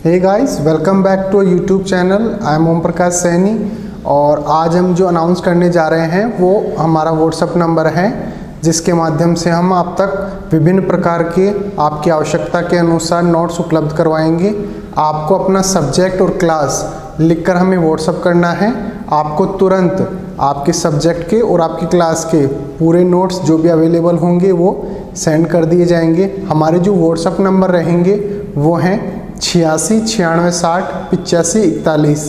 Hey guys, welcome back to YouTube channel. I am Om Prakash Saini और आज हम जो अनाउंस करने जा रहे हैं वो हमारा व्हाट्सएप नंबर है, जिसके माध्यम से हम आप तक विभिन्न प्रकार के आपकी आवश्यकता के अनुसार नोट्स उपलब्ध करवाएंगे। आपको अपना सब्जेक्ट और क्लास लिखकर हमें व्हाट्सएप करना है। आपको तुरंत आपके सब्जेक्ट के और आपकी क्लास के पूरे नोट्स जो भी अवेलेबल होंगे वो सेंड कर दिए जाएंगे। हमारे जो व्हाट्सएप नंबर रहेंगे वो हैं 86 96 60 85 41।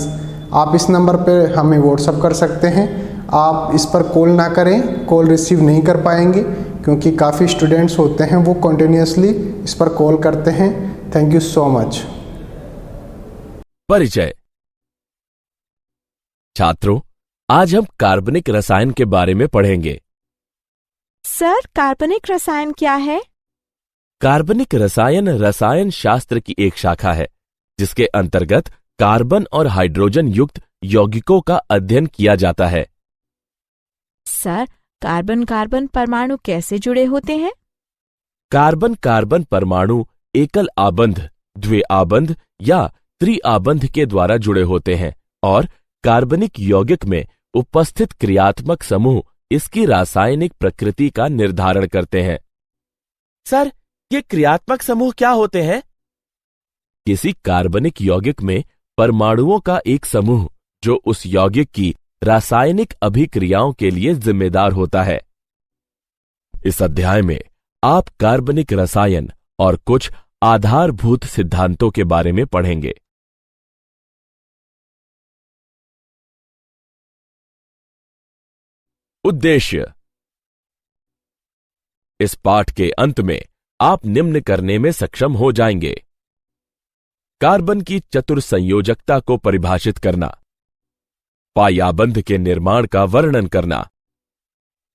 आप इस नंबर पर हमें व्हाट्सएप कर सकते हैं। आप इस पर कॉल ना करें, कॉल रिसीव नहीं कर पाएंगे क्योंकि काफ़ी स्टूडेंट्स होते हैं वो कंटिन्यूसली इस पर कॉल करते हैं। Thank you so much. परिचय। छात्रों, आज हम कार्बनिक रसायन के बारे में पढ़ेंगे। सर, कार्बनिक रसायन क्या है? कार्बनिक रसायन रसायन शास्त्र की एक शाखा है जिसके अंतर्गत कार्बन और हाइड्रोजन युक्त यौगिकों का अध्ययन किया जाता है। सर, कार्बन कार्बन परमाणु कैसे जुड़े होते हैं? कार्बन कार्बन परमाणु एकल आबंध, द्विआबंध या त्रिआबंध के द्वारा जुड़े होते हैं और कार्बनिक यौगिक में उपस्थित क्रियात्मक समूह इसकी रासायनिक प्रकृति का निर्धारण करते हैं। सर, ये क्रियात्मक समूह क्या होते हैं? किसी कार्बनिक यौगिक में परमाणुओं का एक समूह जो उस यौगिक की रासायनिक अभिक्रियाओं के लिए जिम्मेदार होता है। इस अध्याय में आप कार्बनिक रसायन और कुछ आधारभूत सिद्धांतों के बारे में पढ़ेंगे। उद्देश्य। इस पाठ के अंत में आप निम्न करने में सक्षम हो जाएंगे: कार्बन की चतुर्संयोजकता को परिभाषित करना, पायाबंध के निर्माण का वर्णन करना,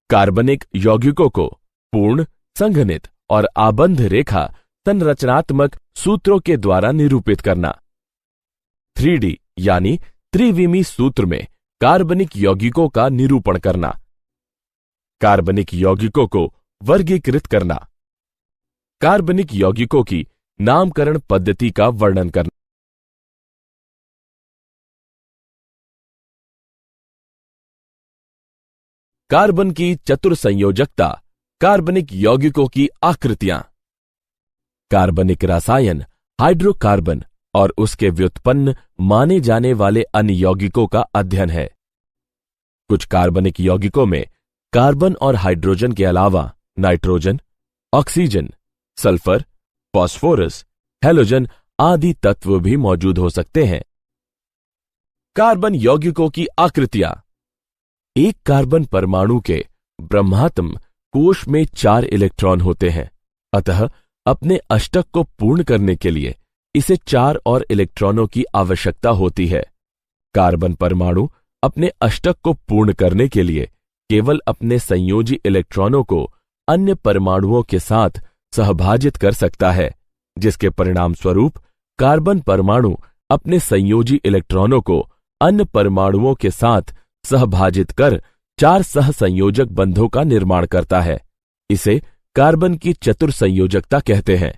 कार्बनिक यौगिकों को पूर्ण, संघनित और आबंध रेखा संरचनात्मक सूत्रों के द्वारा निरूपित करना, 3D यानी त्रिविमी सूत्र में कार्बनिक यौगिकों का निरूपण करना, कार्बनिक यौगिकों को वर्गीकृत करना, कार्बनिक यौगिकों की नामकरण पद्धति का वर्णन करना, कार्बन की चतुर्संयोजकता, कार्बनिक यौगिकों की आकृतियां, कार्बनिक रसायन, हाइड्रोकार्बन और उसके व्युत्पन्न माने जाने वाले अन्य यौगिकों का अध्ययन है। कुछ कार्बनिक यौगिकों में कार्बन और हाइड्रोजन के अलावा nitrogen, oxygen, sulphur, phosphorus, halogen आदि तत्व भी मौजूद हो सकते हैं। कार्बन यौगिकों की आकृतियां। एक कार्बन परमाणु के ब्रह्मात्म कोश में 4 इलेक्ट्रॉन होते हैं, अतः अपने अष्टक को पूर्ण करने के लिए इसे 4 और इलेक्ट्रॉनों की आवश्यकता होती है। कार्बन परमाणु अपने अष्टक को पूर्ण करने के लिए केवल अपने संयोजी इलेक्ट्रॉनों को अन्य परमाणुओं के साथ सहभाजित कर सकता है, जिसके परिणाम स्वरूप कार्बन परमाणु अपने संयोजी इलेक्ट्रॉनों को अन्य परमाणुओं के साथ सहभाजित कर 4 सहसंयोजक बंधों का निर्माण करता है। इसे कार्बन की चतुर्संयोजकता कहते हैं।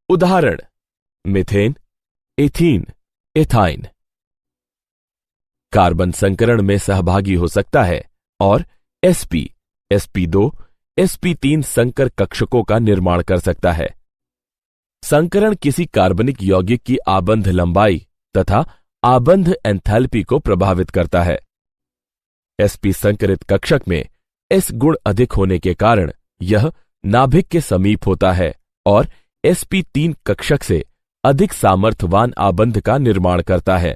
उदाहरण: मीथेन, एथीन, एथाइन। कार्बन संकरण में सहभागी हो सकता है और sp, sp2, sp3 संकर कक्षकों का निर्माण कर सकता है। संकरण किसी कार्बनिक यौगिक की आबंध लंबाई तथा आबंध एंथैल्पी को प्रभावित करता है। sp संकरित कक्षक में s गुण अधिक होने के कारण यह नाभिक के समीप होता है और sp3 कक्षक से अधिक सामर्थ्यवान आबंध का निर्माण करता है।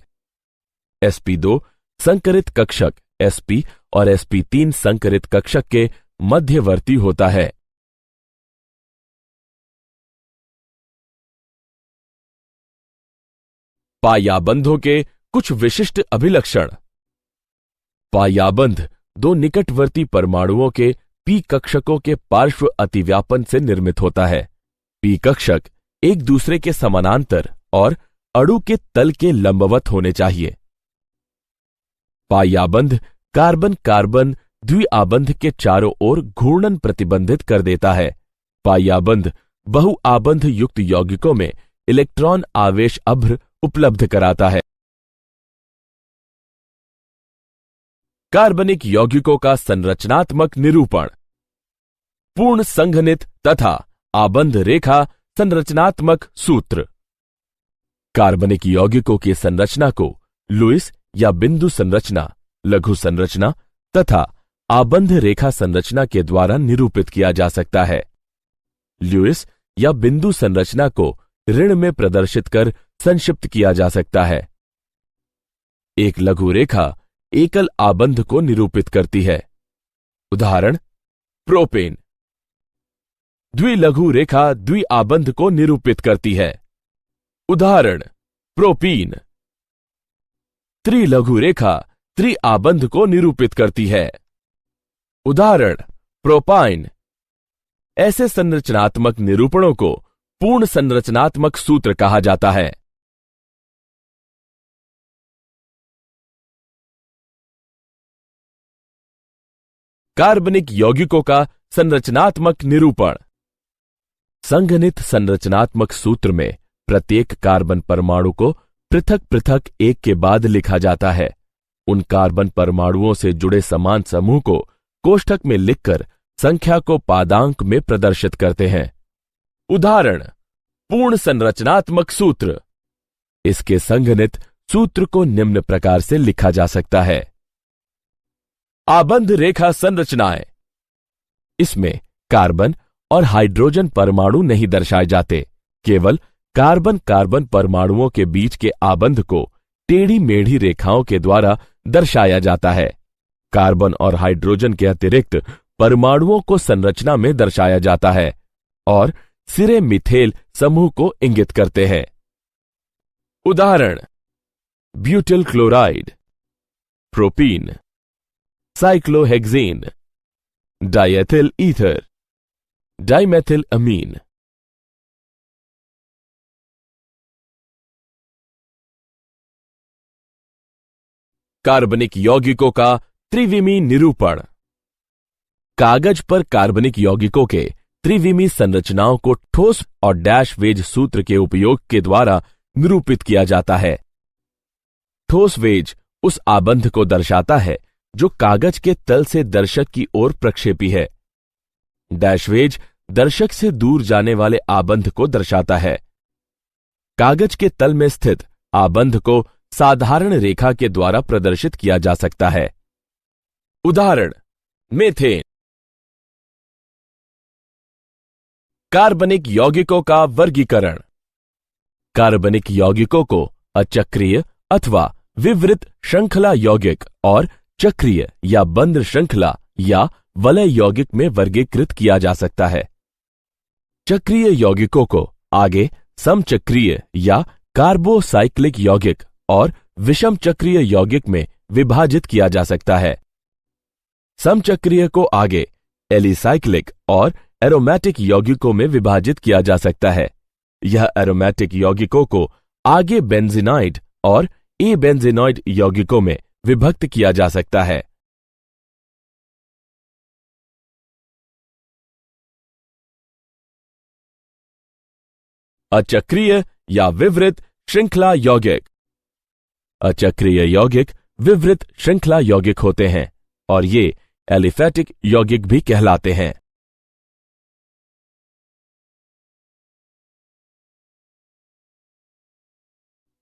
sp2 संकरित कक्षक sp और sp3 संकरित कक्षक के मध्यवर्ती होता है। पायाबंधों के कुछ विशिष्ट अभिलक्षण। पायाबंध 2 निकटवर्ती परमाणुओं के p कक्षकों के पार्श्व अतिव्यापन से निर्मित होता है। p कक्षक एक दूसरे के समानांतर और अणु के तल के लंबवत होने चाहिए। पायाबंध कार्बन कार्बन द्विआबंध के चारों ओर घूर्णन प्रतिबंधित कर देता है। पायाबंध बहुआबंध युक्त यौगिकों में इलेक्ट्रॉन आवेश अभ्र उपलब्ध कराता है। कार्बनिक यौगिकों का संरचनात्मक निरूपण। पूर्ण संघनित तथा आबंध रेखा संरचनात्मक सूत्र। कार्बनिक यौगिकों की संरचना को लुईस या बिंदु संरचना, लघु संरचना तथा आबंध रेखा संरचना के द्वारा निरूपित किया जा सकता है। लुईस या बिंदु संरचना को ऋण में प्रदर्शित कर संक्षिप्त किया जा सकता है। एक लघु रेखा एकल आबंध को निरूपित करती है। उदाहरण प्रोपेन। द्विलघु रेखा द्विआबंध को निरूपित करती है। उदाहरण प्रोपीन। त्रिलघु रेखा त्रिआबंध को निरूपित करती है। उदाहरण प्रोपाइन। ऐसे संरचनात्मक निरूपणों को पूर्ण संरचनात्मक सूत्र कहा जाता है। कार्बनिक यौगिकों का संरचनात्मक निरूपण। संघनित संरचनात्मक सूत्र में प्रत्येक कार्बन परमाणु को पृथक पृथक एक के बाद लिखा जाता है। उन कार्बन परमाणुओं से जुड़े समान समूह को कोष्ठक में लिखकर संख्या को पादांक में प्रदर्शित करते हैं। उदाहरण पूर्ण संरचनात्मक सूत्र। इसके संघनित सूत्र को निम्न प्रकार से लिखा जा सकता है। आबंध रेखा संरचनाएं। इसमें कार्बन और हाइड्रोजन परमाणु नहीं दर्शाए जाते, केवल कार्बन कार्बन परमाणुओं के बीच के आबंध को टेढ़ी मेढ़ी रेखाओं के द्वारा दर्शाया जाता है। कार्बन और हाइड्रोजन के अतिरिक्त परमाणुओं को संरचना में दर्शाया जाता है और सिरे मिथेल समूह को इंगित करते हैं। उदाहरण butyl chloride, propene, cyclohexane, diethyl ether, dimethyl amine. कार्बनिक यौगिकों का त्रिविमीय निरूपण। कागज पर कार्बनिक यौगिकों के त्रिविमीय संरचनाओं को ठोस और डैश वेज सूत्र के उपयोग के द्वारा निरूपित किया जाता है। ठोस वेज उस आबंध को दर्शाता है जो कागज के तल से दर्शक की ओर प्रक्षेपी है। डैश वेज दर्शक से दूर जाने वाले आबंध को दर्शाता है। कागज के तल में स्थित आबंध को साधारण रेखा के द्वारा प्रदर्शित किया जा सकता है। उदाहरण मेथेन। कार्बनिक यौगिकों का वर्गीकरण। कार्बनिक यौगिकों को अचक्रीय अथवा विवृत श्रृंखला यौगिक और चक्रीय या बंद श्रृंखला या वलय यौगिक में वर्गीकृत किया जा सकता है। चक्रीय यौगिकों को आगे समचक्रीय या कार्बोसाइक्लिक यौगिक और विषम चक्रीय यौगिक में विभाजित किया जा सकता है। समचक्रीय को आगे एलिसाइक्लिक और एरोमेटिक यौगिकों में विभाजित किया जा सकता है। यह एरोमेटिक यौगिकों को आगे बेंजीनाइड और एबेंजीनॉइड यौगिकों में विभक्त किया जा सकता है। अचक्रीय या विवृत श्रृंखला यौगिक। अचक्रीय यौगिक विवृत श्रृंखला यौगिक होते हैं और ये एलिफैटिक यौगिक भी कहलाते हैं।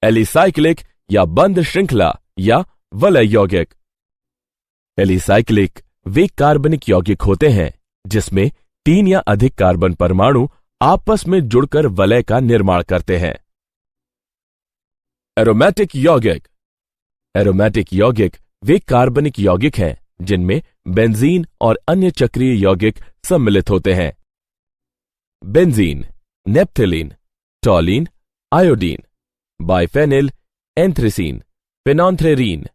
एलिसाइक्लिक या बंद श्रृंखला या वलय यौगिक। एलिसाइक्लिक वे कार्बनिक यौगिक होते हैं जिसमें 3 या अधिक कार्बन परमाणु आपस में जुड़कर वलय का निर्माण करते हैं। एरोमेटिक यौगिक। एरोमेटिक यौगिक वे कार्बनिक यौगिक हैं जिनमें बेंजीन और अन्य चक्रीय यौगिक सम्मिलित होते हैं। बेंजीन, नेप्थलीन, टॉलीन, आयोडीन, बाइफेनिल, एंथ्रेसीन, फेनॉन्थ्रेरीन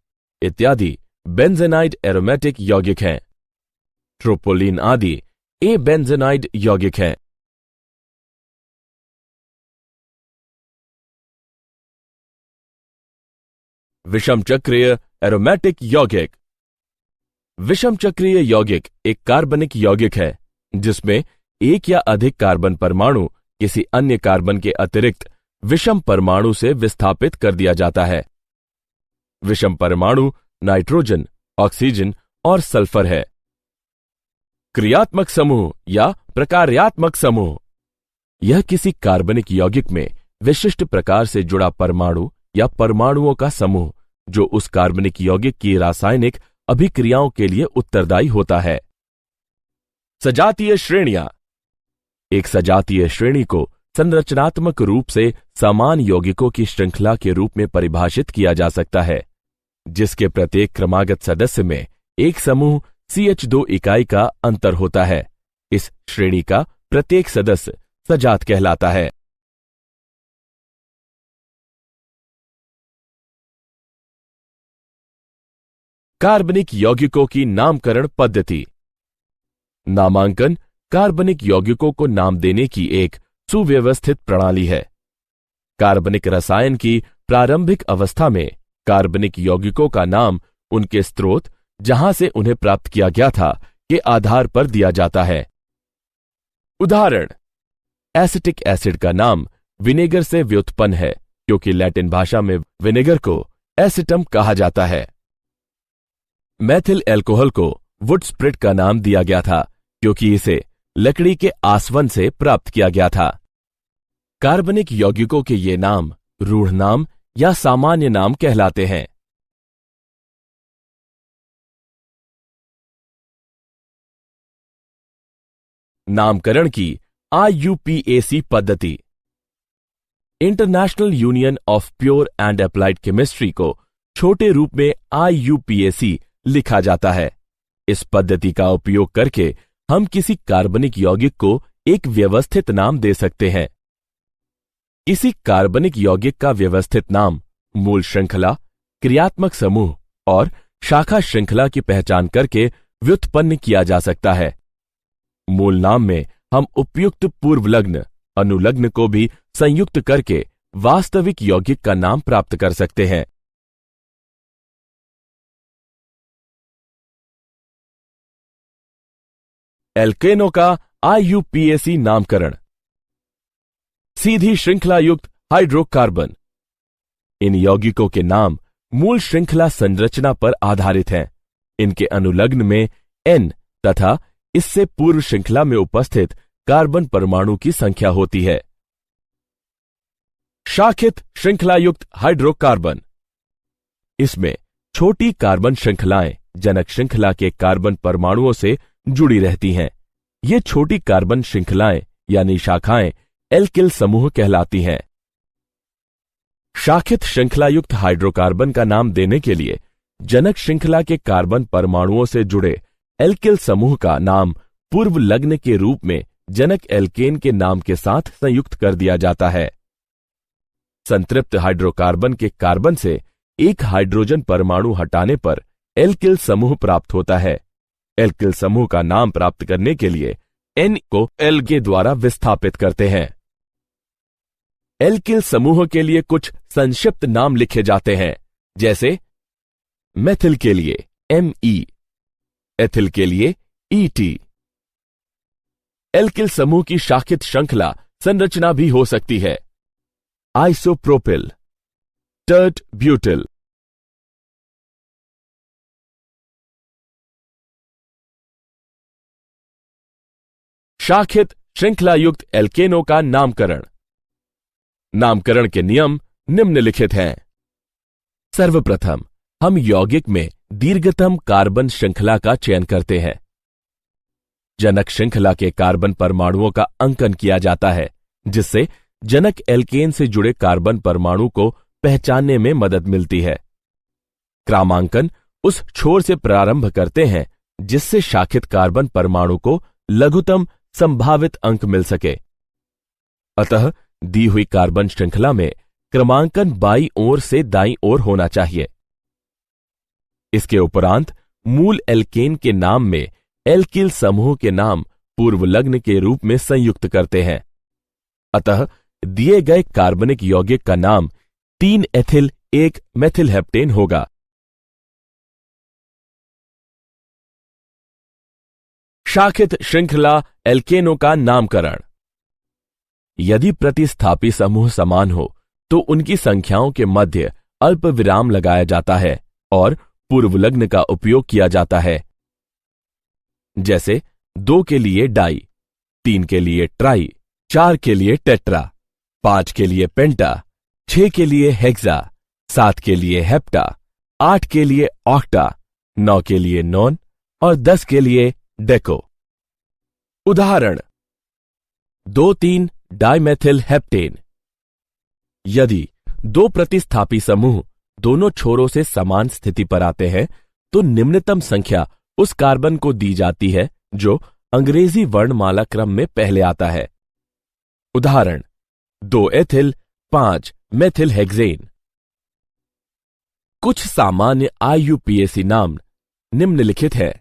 इत्यादि बेंजेनाइड एरोमेटिक यौगिक हैं। ट्रोपोलिन आदि एबेंजेनाइड यौगिक हैं। विषम चक्रीय एरोमेटिक यौगिक। विषम चक्रीय यौगिक एक कार्बनिक यौगिक है जिसमें एक या अधिक कार्बन परमाणु किसी अन्य कार्बन के अतिरिक्त विषम परमाणु से विस्थापित कर दिया जाता है। विषम परमाणु नाइट्रोजन, ऑक्सीजन और सल्फर है। क्रियात्मक समूह या प्रकार्यात्मक समूह, यह किसी कार्बनिक यौगिक में विशिष्ट प्रकार से जुड़ा परमाणु या परमाणुओं का समूह जो उस कार्बनिक यौगिक की रासायनिक अभिक्रियाओं के लिए उत्तरदायी होता है। सजातीय श्रेणियां, एक सजातीय श्रेणी को संरचनात्मक रूप से समान यौगिकों की श्रृंखला के रूप में परिभाषित किया जा सकता है, जिसके प्रत्येक क्रमागत सदस्य में एक समूह CH2 इकाई का अंतर होता है। इस श्रेणी का प्रत्येक सदस्य सजात कहलाता है। कार्बनिक यौगिकों की नामकरण पद्धति। नामांकन कार्बनिक यौगिकों को नाम देने की एक सुव्यवस्थित प्रणाली है। कार्बनिक रसायन की प्रारंभिक अवस्था में कार्बनिक यौगिकों का नाम उनके स्रोत, जहां से उन्हें प्राप्त किया गया था, के आधार पर दिया जाता है। उदाहरण, एसिटिक एसिड का नाम विनेगर से व्युत्पन्न है क्योंकि लैटिन भाषा में विनेगर को एसिटम कहा जाता है। मैथिल अल्कोहल को वुड स्प्रिट का नाम दिया गया था क्योंकि इसे लकड़ी के आसवन से प्राप्त किया गया था। कार्बनिक यौगिकों के ये नाम रूढ़ नाम या सामान्य नाम कहलाते हैं। नामकरण की IUPAC पद्धति। International union of pure and applied chemistry को छोटे रूप में IUPAC लिखा जाता है। इस पद्धति का उपयोग करके हम किसी कार्बनिक यौगिक को एक व्यवस्थित नाम दे सकते हैं। किसी कार्बनिक यौगिक का व्यवस्थित नाम मूल श्रृंखला, क्रियात्मक समूह और शाखा श्रृंखला की पहचान करके व्युत्पन्न किया जा सकता है। मूल नाम में हम उपयुक्त पूर्वलग्न, अनुलग्न को भी संयुक्त करके वास्तविक यौगिक का नाम प्राप्त कर सकते हैं। एल्केनों का IUPAC नामकरण। सीधी श्रृंखला युक्त हाइड्रोकार्बन। इन यौगिकों के नाम मूल श्रृंखला संरचना पर आधारित हैं। इनके अनुलग्न में N तथा इससे पूर्व श्रृंखला में उपस्थित कार्बन परमाणु की संख्या होती है। शाखित श्रृंखला युक्त हाइड्रोकार्बन। इसमें छोटी कार्बन श्रृंखलाएं जनक श्रृंखला के कार्बन परमाणुओं से जुड़ी रहती हैं। ये छोटी कार्बन श्रृंखलाएं यानी शाखाएं एल्किल समूह कहलाती हैं। शाखित श्रृंखला युक्त हाइड्रोकार्बन का नाम देने के लिए जनक श्रृंखला के कार्बन परमाणुओं से जुड़े एल्किल समूह का नाम पूर्व लग्न के रूप में जनक एल्केन के नाम के साथ संयुक्त कर दिया जाता है। संतृप्त हाइड्रोकार्बन के कार्बन से एक हाइड्रोजन परमाणु हटाने पर एल्किल समूह प्राप्त होता है। एल्किल समूह का नाम प्राप्त करने के लिए N को L के द्वारा विस्थापित करते हैं। एल्किल समूह के लिए कुछ संक्षिप्त नाम लिखे जाते हैं, जैसे मेथिल के लिए Me, एथिल के लिए Et। एल्किल समूह की शाखित श्रृंखला संरचना भी हो सकती है। Isopropyl, tert butyl. शाखित श्रृंखला युक्त एल्केनों का नामकरण। नामकरण के नियम निम्नलिखित हैं। सर्वप्रथम हम यौगिक में दीर्घतम कार्बन श्रृंखला का चयन करते हैं। जनक श्रृंखला के कार्बन परमाणुओं का अंकन किया जाता है, जिससे जनक एल्केन से जुड़े कार्बन परमाणु को पहचानने में मदद मिलती है। क्रमांकन उस छोर से प्रारंभ करते हैं जिससे शाखित कार्बन परमाणु को लघुतम संभावित अंक मिल सके। अतः दी हुई कार्बन श्रृंखला में क्रमांकन बाईं ओर से दाईं ओर होना चाहिए। इसके उपरांत मूल एल्केन के नाम में एल्किल समूह के नाम पूर्व लग्न के रूप में संयुक्त करते हैं। अतः दिए गए कार्बनिक यौगिक का नाम 3 एथिल 1 मेथिल हेप्टेन होगा। शाखित श्रृंखला एल्केनों का नामकरण। यदि प्रतिस्थापी समूह समान हो तो उनकी संख्याओं के मध्य अल्प विराम लगाया जाता है और पूर्वलग्न का उपयोग किया जाता है। जैसे 2 के लिए डाई, 3 के लिए ट्राई, 4 के लिए टेट्रा, 5 के लिए पेंटा, 6 के लिए हेक्सा, 7 के लिए हेप्टा, 8 के लिए ऑक्टा, 9 के लिए नॉन और 10 के लिए डेको। उदाहरण 2,3 डाइमेथिल हेप्टेन। यदि 2 प्रतिस्थापी समूह दोनों छोरों से समान स्थिति पर आते हैं तो निम्नतम संख्या उस कार्बन को दी जाती है जो अंग्रेजी वर्णमाला क्रम में पहले आता है। उदाहरण 2 एथिल 5 मेथिल हेक्सेन। कुछ सामान्य IUPAC नाम निम्नलिखित है।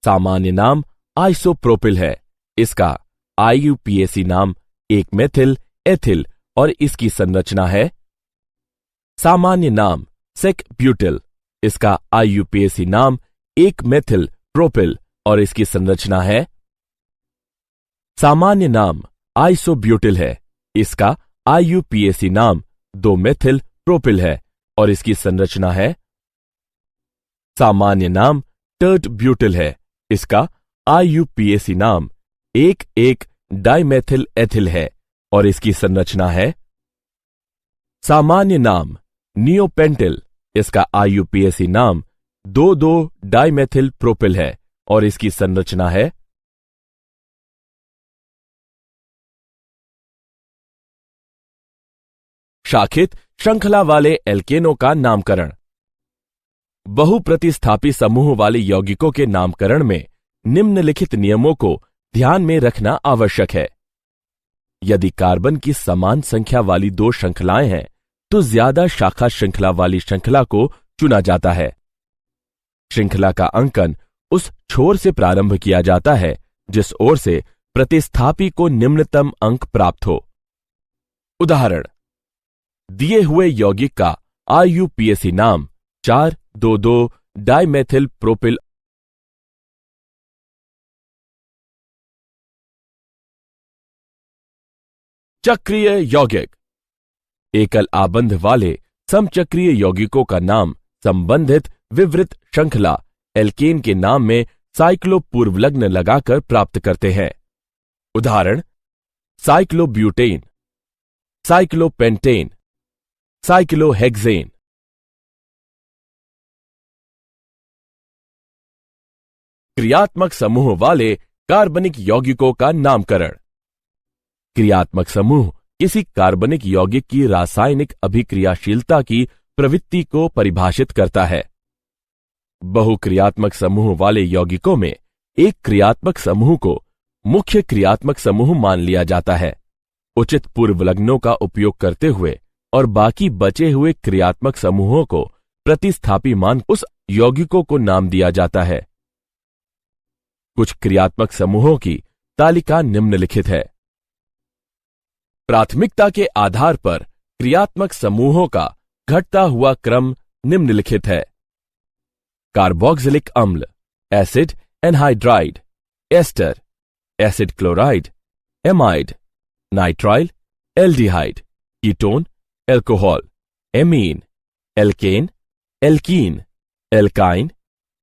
सामान्य नाम आइसोप्रोपिल है। इसका IUPAC नाम 1 मेथिल एथिल और इसकी संरचना है। सामान्य नाम सेक ब्यूटिल। इसका IUPAC नाम 1 मेथिल प्रोपिल और इसकी संरचना है। सामान्य नाम आइसोब्यूटिल है। इसका IUPAC नाम 2 मेथिल प्रोपिल है और इसकी संरचना है। सामान्य नाम टर्ट ब्यूटिल है। इसका IUPAC नाम 1,1 डाइमेथिल एथिल है और इसकी संरचना है। सामान्य नाम नियोपेंटिल। इसका IUPAC नाम 2,2 डाइमेथिल प्रोपिल है और इसकी संरचना है। शाखित श्रृंखला वाले एल्केनों का नामकरण। बहुप्रतिस्थापी समूह वाले यौगिकों के नामकरण में निम्नलिखित नियमों को ध्यान में रखना आवश्यक है। यदि कार्बन की समान संख्या वाली 2 श्रृंखलाएं हैं तो ज्यादा शाखा श्रृंखला वाली श्रृंखला को चुना जाता है। श्रृंखला का अंकन उस छोर से प्रारंभ किया जाता है जिस ओर से प्रतिस्थापी को निम्नतम अंक प्राप्त हो। उदाहरण दिए हुए यौगिक का IUPAC नाम 4,2,2 डाइमेथिल प्रोपिल चक्रीय यौगिक। एकल आबंध वाले समचक्रीय यौगिकों का नाम संबंधित विवृत श्रृंखला एल्केन के नाम में साइक्लो पूर्वलग्न लगाकर प्राप्त करते हैं। उदाहरण साइक्लोब्यूटेन, साइक्लोपेंटेन, साइक्लोहेक्सेन। क्रियात्मक समूह वाले कार्बनिक यौगिकों का नामकरण। क्रियात्मक समूह किसी कार्बनिक यौगिक की रासायनिक अभिक्रियाशीलता की प्रवृत्ति को परिभाषित करता है। बहुक्रियात्मक समूह वाले यौगिकों में एक क्रियात्मक समूह को मुख्य क्रियात्मक समूह मान लिया जाता है। उचित पूर्वलग्नों का उपयोग करते हुए और बाकी बचे हुए क्रियात्मक समूहों को प्रतिस्थापी मान उस यौगिकों को नाम दिया जाता है। कुछ क्रियात्मक समूहों की तालिका निम्नलिखित है। प्राथमिकता के आधार पर क्रियात्मक समूहों का घटता हुआ क्रम निम्नलिखित है। कार्बोक्सिलिक अम्ल, acid anhydride, ester, acid chloride, amide, nitrile, aldehyde, ketone, alcohol, amine, alkane, alkene, alkyne,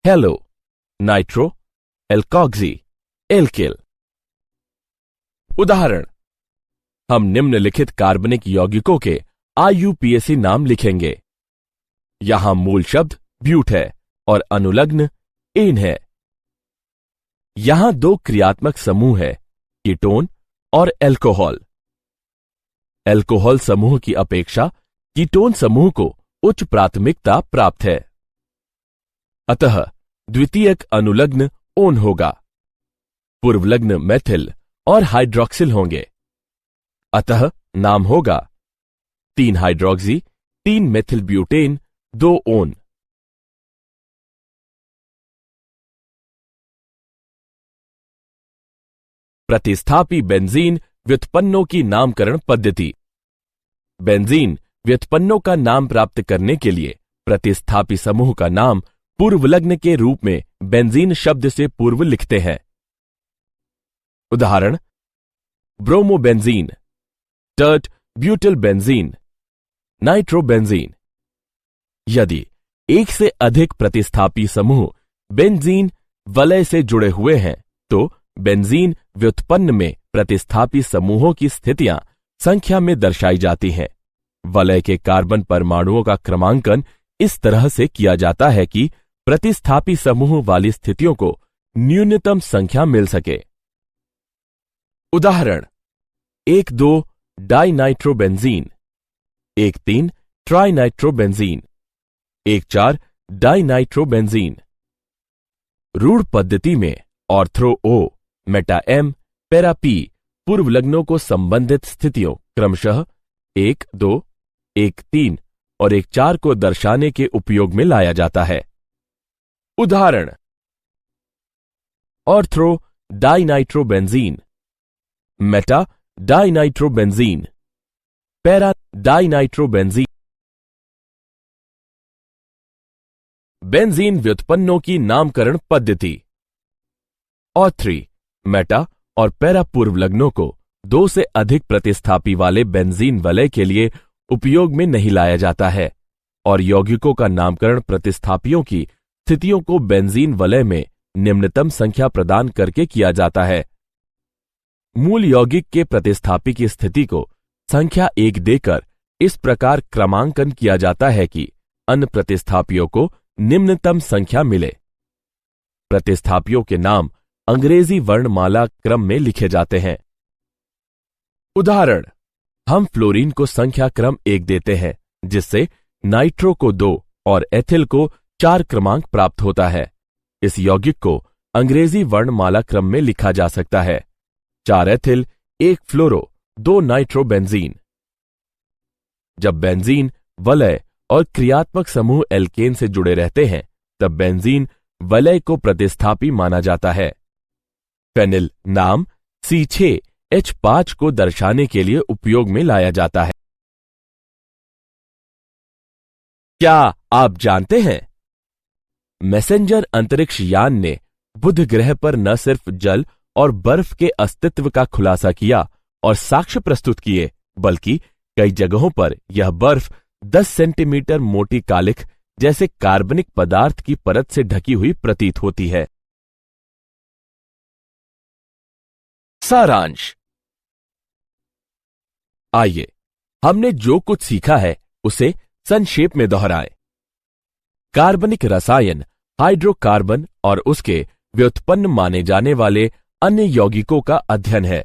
halo, nitro, alkoxy, alkyl. उदाहरण हम निम्नलिखित कार्बनिक यौगिकों के IUPAC नाम लिखेंगे। यहां मूल शब्द ब्यूट है और अनुलग्न एन है। यहां 2 क्रियात्मक समूह है, कीटोन और एल्कोहल। एल्कोहल समूह की अपेक्षा कीटोन समूह को उच्च प्राथमिकता प्राप्त है। अतः द्वितीयक अनुलग्न ओन होगा। पूर्वलग्न मेथिल और हाइड्रोक्सिल होंगे। अतः नाम होगा 3 हाइड्रोक्सी 3 मेथिल ब्यूटेन 2 ओन। प्रतिस्थापी बेंजीन व्युत्पन्नों की नामकरण पद्धति। बेंजीन व्युत्पन्नों का नाम प्राप्त करने के लिए प्रतिस्थापी समूह का नाम पूर्वलग्न के रूप में बेंजीन शब्द से पूर्व लिखते हैं। उदाहरण bromobenzene tert butyl benzene, nitrobenzene. यदि एक से अधिक प्रतिस्थापी समूह बेंजीन वलय से जुड़े हुए हैं तो बेंजीन व्युत्पन्न में प्रतिस्थापी समूहों की स्थितियां संख्या में दर्शाई जाती हैं। वलय के कार्बन परमाणुओं का क्रमांकन इस तरह से किया जाता है कि प्रतिस्थापी समूह वाली स्थितियों को न्यूनतम संख्या मिल सके। उदाहरण 1,2 डाइनाइट्रोबेंजीन, 1,3 ट्राइनाइट्रोबेंजीन, 1,4 डाइनाइट्रोबेंजीन। रूढ़ पद्धति में ortho O, Meta M, para P पूर्व लग्नों को संबंधित स्थितियों क्रमशः 1, 2, 1, 3 और 1, 4 को दर्शाने के उपयोग में लाया जाता है। उदाहरण ortho dinitrobenzene, meta dinitrobenzene, para dinitrobenzene. Benzene व्युत्पन्नों की नामकरण पद्धति। ऑथ्री, मेटा और पैरा पूर्व लग्नों को 2 से अधिक प्रतिस्थापी वाले बेंजीन वलय के लिए उपयोग में नहीं लाया जाता है और यौगिकों का नामकरण प्रतिस्थापियों की स्थितियों को बेंजीन वलय में निम्नतम संख्या प्रदान करके किया जाता है। मूल यौगिक के प्रतिस्थापी की स्थिति को संख्या 1 देकर इस प्रकार क्रमांकन किया जाता है कि अन्य प्रतिस्थापियों को निम्नतम संख्या मिले। प्रतिस्थापियों के नाम अंग्रेजी वर्णमाला क्रम में लिखे जाते हैं। उदाहरण हम फ्लोरीन को संख्या क्रम 1 देते हैं, जिससे नाइट्रो को 2 और एथिल को 4 क्रमांक प्राप्त होता है। इस यौगिक को अंग्रेजी वर्णमाला क्रम में लिखा जा सकता है 4 एथिल 1 फ्लोरो 2 नाइट्रोबेंजीन। जब बेंजीन वलय और क्रियात्मक समूह एल्केन से जुड़े रहते हैं तब बेंजीन वलय को प्रतिस्थापी माना जाता है। फेनिल नाम C6H5 को दर्शाने के लिए उपयोग में लाया जाता है। क्या आप जानते हैं मैसेंजर अंतरिक्ष यान ने बुध ग्रह पर न सिर्फ जल और बर्फ के अस्तित्व का खुलासा किया और साक्ष्य प्रस्तुत किए, बल्कि कई जगहों पर यह बर्फ 10 सेंटीमीटर मोटी कालिख जैसे कार्बनिक पदार्थ की परत से ढकी हुई प्रतीत होती है। सारांश। आइए हमने जो कुछ सीखा है उसे संक्षेप में दोहराएं। कार्बनिक रसायन हाइड्रोकार्बन और उसके व्युत्पन्न माने जाने वाले अन्य यौगिकों का अध्ययन है।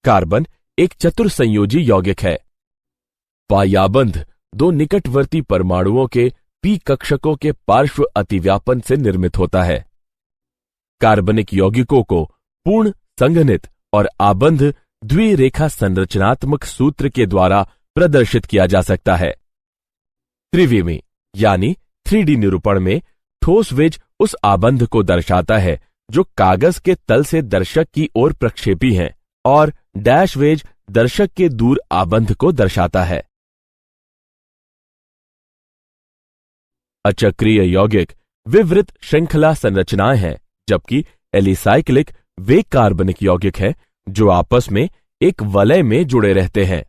कार्बन एक चतुर्संयोजी यौगिक है। पायाबंध 2 निकटवर्ती परमाणुओं के पी कक्षकों के पार्श्व अतिव्यापन से निर्मित होता है। कार्बनिक यौगिकों को पूर्ण संघनित और आबंध द्विरेखा संरचनात्मक सूत्र के द्वारा प्रदर्शित किया जा सकता है। त्रिविमी यानी 3D निरूपण में ठोस वेज उस आबंध को दर्शाता है जो कागज के तल से दर्शक की ओर प्रक्षेपी है और डैश वेज दर्शक के दूर आबंध को दर्शाता है। अचक्रीय यौगिक विवृत श्रृंखला संरचनाएं हैं, जबकि एलिसाइक्लिक वे कार्बनिक यौगिक हैं जो आपस में एक वलय में जुड़े रहते हैं।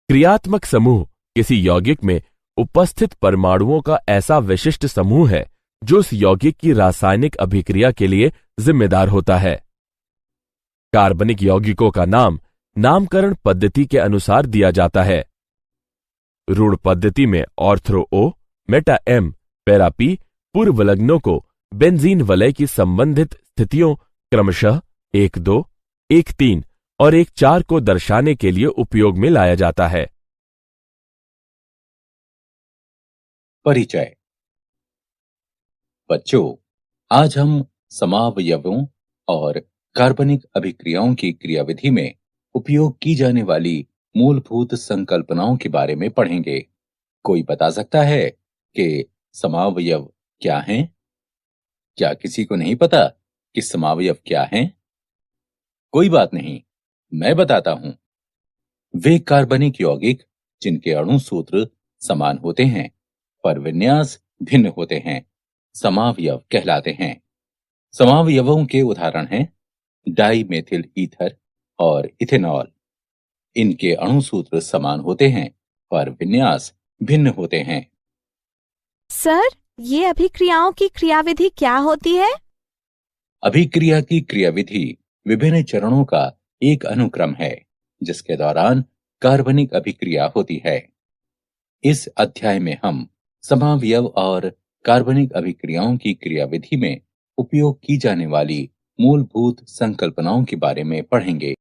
क्रियात्मक समूह किसी यौगिक में उपस्थित परमाणुओं का ऐसा विशिष्ट समूह है जो उस यौगिक की रासायनिक अभिक्रिया के लिए जिम्मेदार होता है। कार्बनिक यौगिकों का नाम नामकरण पद्धति के अनुसार दिया जाता है। रूढ़ पद्धति में ortho O, Meta M, para P पूर्व लग्नों को बेंजीन वलय की संबंधित स्थितियों क्रमशः 1, 2, 1, 3 और 1, 4 को दर्शाने के लिए उपयोग में लाया जाता है। परिचय। बच्चों, आज हम समावयवों और कार्बनिक अभिक्रियाओं की क्रियाविधि में उपयोग की जाने वाली मूलभूत संकल्पनाओं के बारे में पढ़ेंगे। कोई बता सकता है कि समावयव क्या हैं? क्या किसी को नहीं पता कि समावयव क्या हैं? कोई बात नहीं, मैं बताता हूं। वे कार्बनिक यौगिक जिनके अणु सूत्र समान होते हैं पर विन्यास भिन्न होते हैं समावयव कहलाते हैं। समावयवों के उदाहरण हैं डाई मेथिल ईथर और इथेनॉल। इनके अणुसूत्र समान होते हैं पर विन्यास भिन्न होते हैं। सर, ये अभिक्रियाओं की क्रियाविधि क्या होती है? अभिक्रिया की क्रियाविधि विभिन्न चरणों का एक अनुक्रम है जिसके दौरान कार्बनिक अभिक्रिया होती है। इस अध्याय में हम समावयव और कार्बनिक अभिक्रियाओं की क्रियाविधि में उपयोग की जाने वाली मूलभूत संकल्पनाओं के बारे में पढ़ेंगे।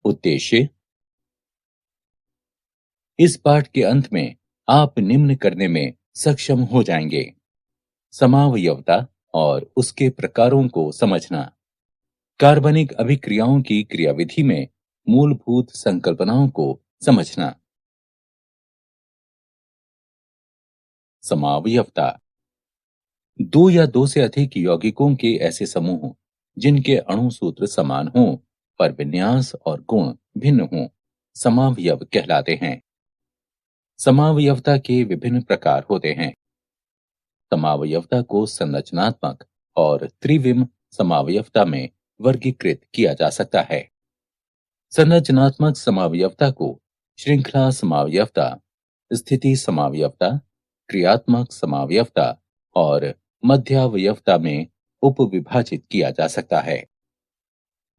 उद्देश्य। इस पाठ के अंत में आप निम्न करने में सक्षम हो जाएंगे: समावयवता और उसके प्रकारों को समझना, कार्बनिक अभिक्रियाओं की क्रियाविधि में मूलभूत संकल्पनाओं को समझना। समावयवता दो या दो से अधिक यौगिकों के ऐसे समूह जिनके अणु सूत्र समान हों पर विन्यास और गुण भिन्न हों समावयव कहलाते हैं। समावयवता के विभिन्न प्रकार होते हैं। समावयवता को संरचनात्मक और त्रिविम समावयवता में वर्गीकृत किया जा सकता है। संरचनात्मक समावयवता को श्रृंखला समावयवता, स्थिति समावयवता, क्रियात्मक समावयवता और मध्यावयवता में उपविभाजित किया जा सकता है।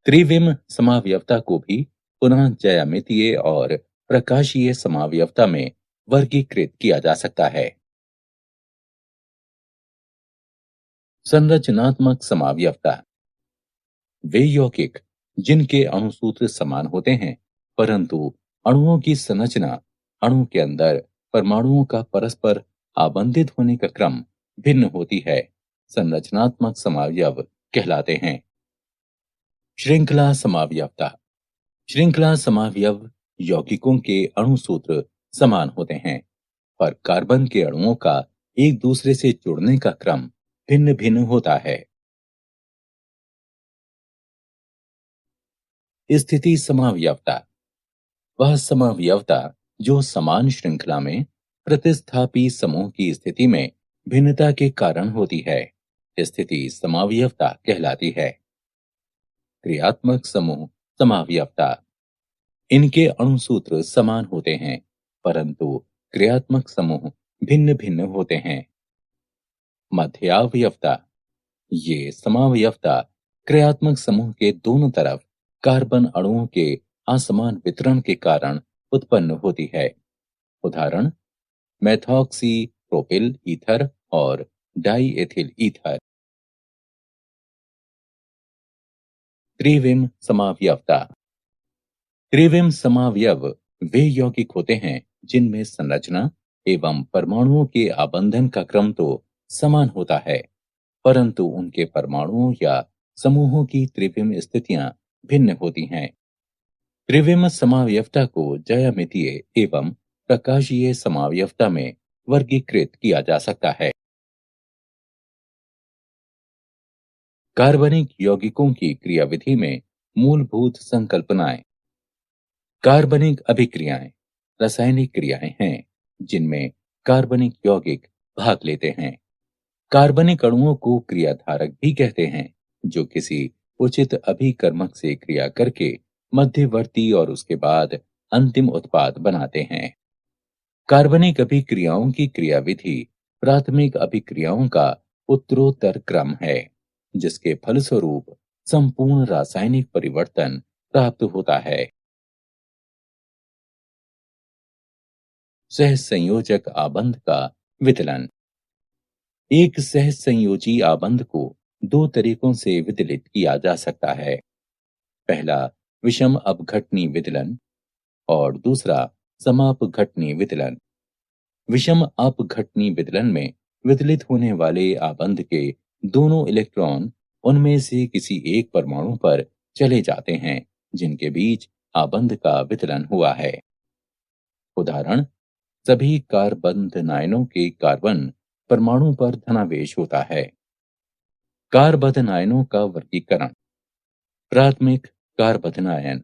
त्रिविम समावयवता को भी पुनः ज्यामितीय और प्रकाशीय समावयवता में वर्गीकृत किया जा सकता है। संरचनात्मक समावयवता वे यौगिक जिनके अणुसूत्र समान होते हैं परंतु अणुओं की संरचना, अणु के अंदर परमाणुओं का परस्पर आबंधित होने का क्रम भिन्न होती है, संरचनात्मक समावयव कहलाते हैं। श्रृंखला समावयवता श्रृंखला समावयव यौगिकों के अणुसूत्र समान होते हैं पर कार्बन के अणुओं का एक दूसरे से जुड़ने का क्रम भिन्न भिन्न होता है। स्थिति समावयवता वह समावयवता जो समान श्रृंखला में प्रतिस्थापी समूह की स्थिति में भिन्नता के कारण होती है, स्थिति समावयवता कहलाती है। क्रियात्मक समूह समावयवता इनके अणुसूत्र समान होते हैं परंतु क्रियात्मक समूह भिन्न भिन्न होते हैं। मध्यावयवता ये समावयवता क्रियात्मक समूह के दोनों तरफ कार्बन अणुओं के असमान वितरण के कारण उत्पन्न होती है। उदाहरण मेथॉक्सी प्रोपिल ईथर और डाईएथिल ईथर। त्रिविम समावयवता त्रिविम समावयव वे यौगिक होते हैं जिनमें संरचना एवं परमाणुओं के आबंधन का क्रम तो समान होता है परंतु उनके परमाणुओं या समूहों की त्रिविम स्थितियां भिन्न होती हैं। त्रिविम समावयवता को ज्यामितीय एवं प्रकाशीय समावयवता में वर्गीकृत किया जा सकता है। कार्बनिक यौगिकों की क्रियाविधि में मूलभूत संकल्पनाएं। कार्बनिक अभिक्रियाएं रासायनिक क्रियाएं हैं जिनमें कार्बनिक यौगिक भाग लेते हैं। कार्बनिक अणुओं को क्रियाधारक भी कहते हैं जो किसी उचित अभिकर्मक से क्रिया करके मध्यवर्ती और उसके बाद अंतिम उत्पाद बनाते हैं। कार्बनिक अभिक्रियाओं की क्रियाविधि प्राथमिक अभिक्रियाओं का उत्तरोत्तर क्रम है जिसके फलस्वरूप संपूर्ण रासायनिक परिवर्तन प्राप्त होता है। सहसंयोजक आबंध का विदलन। एक सहसंयोजी आबंध को दो तरीकों से विदलित किया जा सकता है। पहला विषम अपघटनी विदलन और दूसरा समापघटनी विदलन। विषम अपघटनी विदलन में विदलित होने वाले आबंध के दोनों इलेक्ट्रॉन उनमें से किसी एक परमाणु पर चले जाते हैं जिनके बीच आबंध का विदलन हुआ है। उदाहरण सभी कार्बन्धनायनों के कार्बन परमाणु पर धनावेश होता है। कार्बन्धनायनों का वर्गीकरण। प्राथमिक कार्बन्धनायन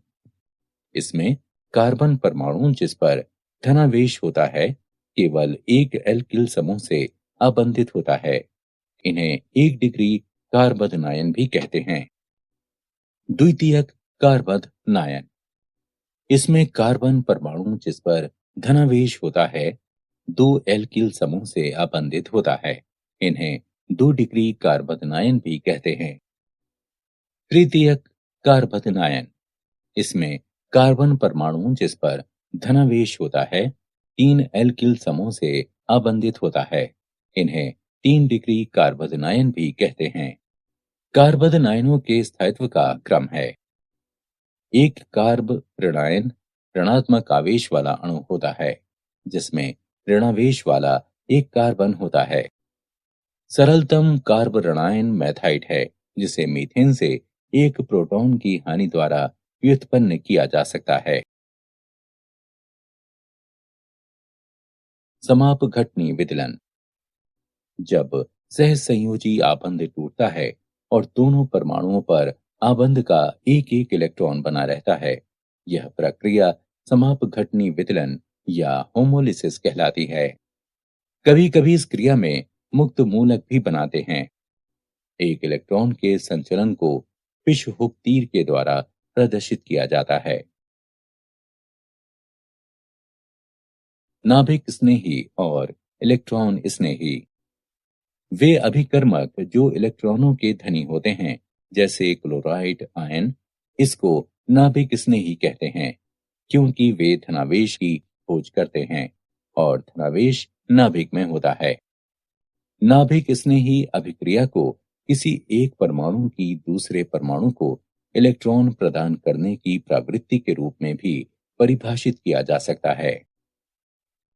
इसमें कार्बन परमाणु जिस पर धनावेश होता है केवल एक एल्किल समूह से आबंधित होता है। इन्हें 1 डिग्री कार्बन्धनायन भी कहते हैं। द्वितीयक कार्बन नायन। इसमें कार्बन परमाणु जिस पर धनावेश होता है, दो एल्किल समूह से आबंधित होता है। इन्हें 2 डिग्री कार्बन नायन भी कहते हैं। तृतीयक कार्बन नायन। इसमें कार्बन परमाणु जिस पर धनावेश होता है, 3 एल्किल समूह से आबंधित होता है। इन्हें 3 डिग्री कार्बन नायन भी कहते हैं। कार्बन नायनों के स्थायित्व का क्रम है। एक कार्ब ऋणायन ऋणात्मक आवेश वाला अणु होता है, जिसमें ऋणावेश वाला एक कार्बन होता है। सरलतम कार्ब ऋणायन मैथाइट है, जिसे मीथेन से एक प्रोटॉन की हानि द्वारा व्युत्पन्न किया जा सकता है। समापघटनीय विदलन। जब सहसंयोजी आबंध टूटता है और दोनों परमाणुओं पर आबंध का एक एक इलेक्ट्रॉन बना रहता है, यह प्रक्रिया समापघटनीय विदलन या होमोलिसिस कहलाती है। कभी कभी इस क्रिया में मुक्त मूलक भी बनाते हैं। एक इलेक्ट्रॉन के संचलन को फिश हुक तीर के द्वारा प्रदर्शित किया जाता है। नाभिक स्नेही और इलेक्ट्रॉन स्नेही। वे अभिकर्मक जो इलेक्ट्रॉनों के धनी होते हैं, जैसे क्लोराइड आयन, इसको नाभिक स्नेही कहते हैं, क्योंकि वे धनावेश की खोज करते हैं और धनावेश नाभिक में होता है। नाभिक स्नेही अभिक्रिया को किसी एक परमाणु की दूसरे परमाणु को इलेक्ट्रॉन प्रदान करने की प्रवृत्ति के रूप में भी परिभाषित किया जा सकता है।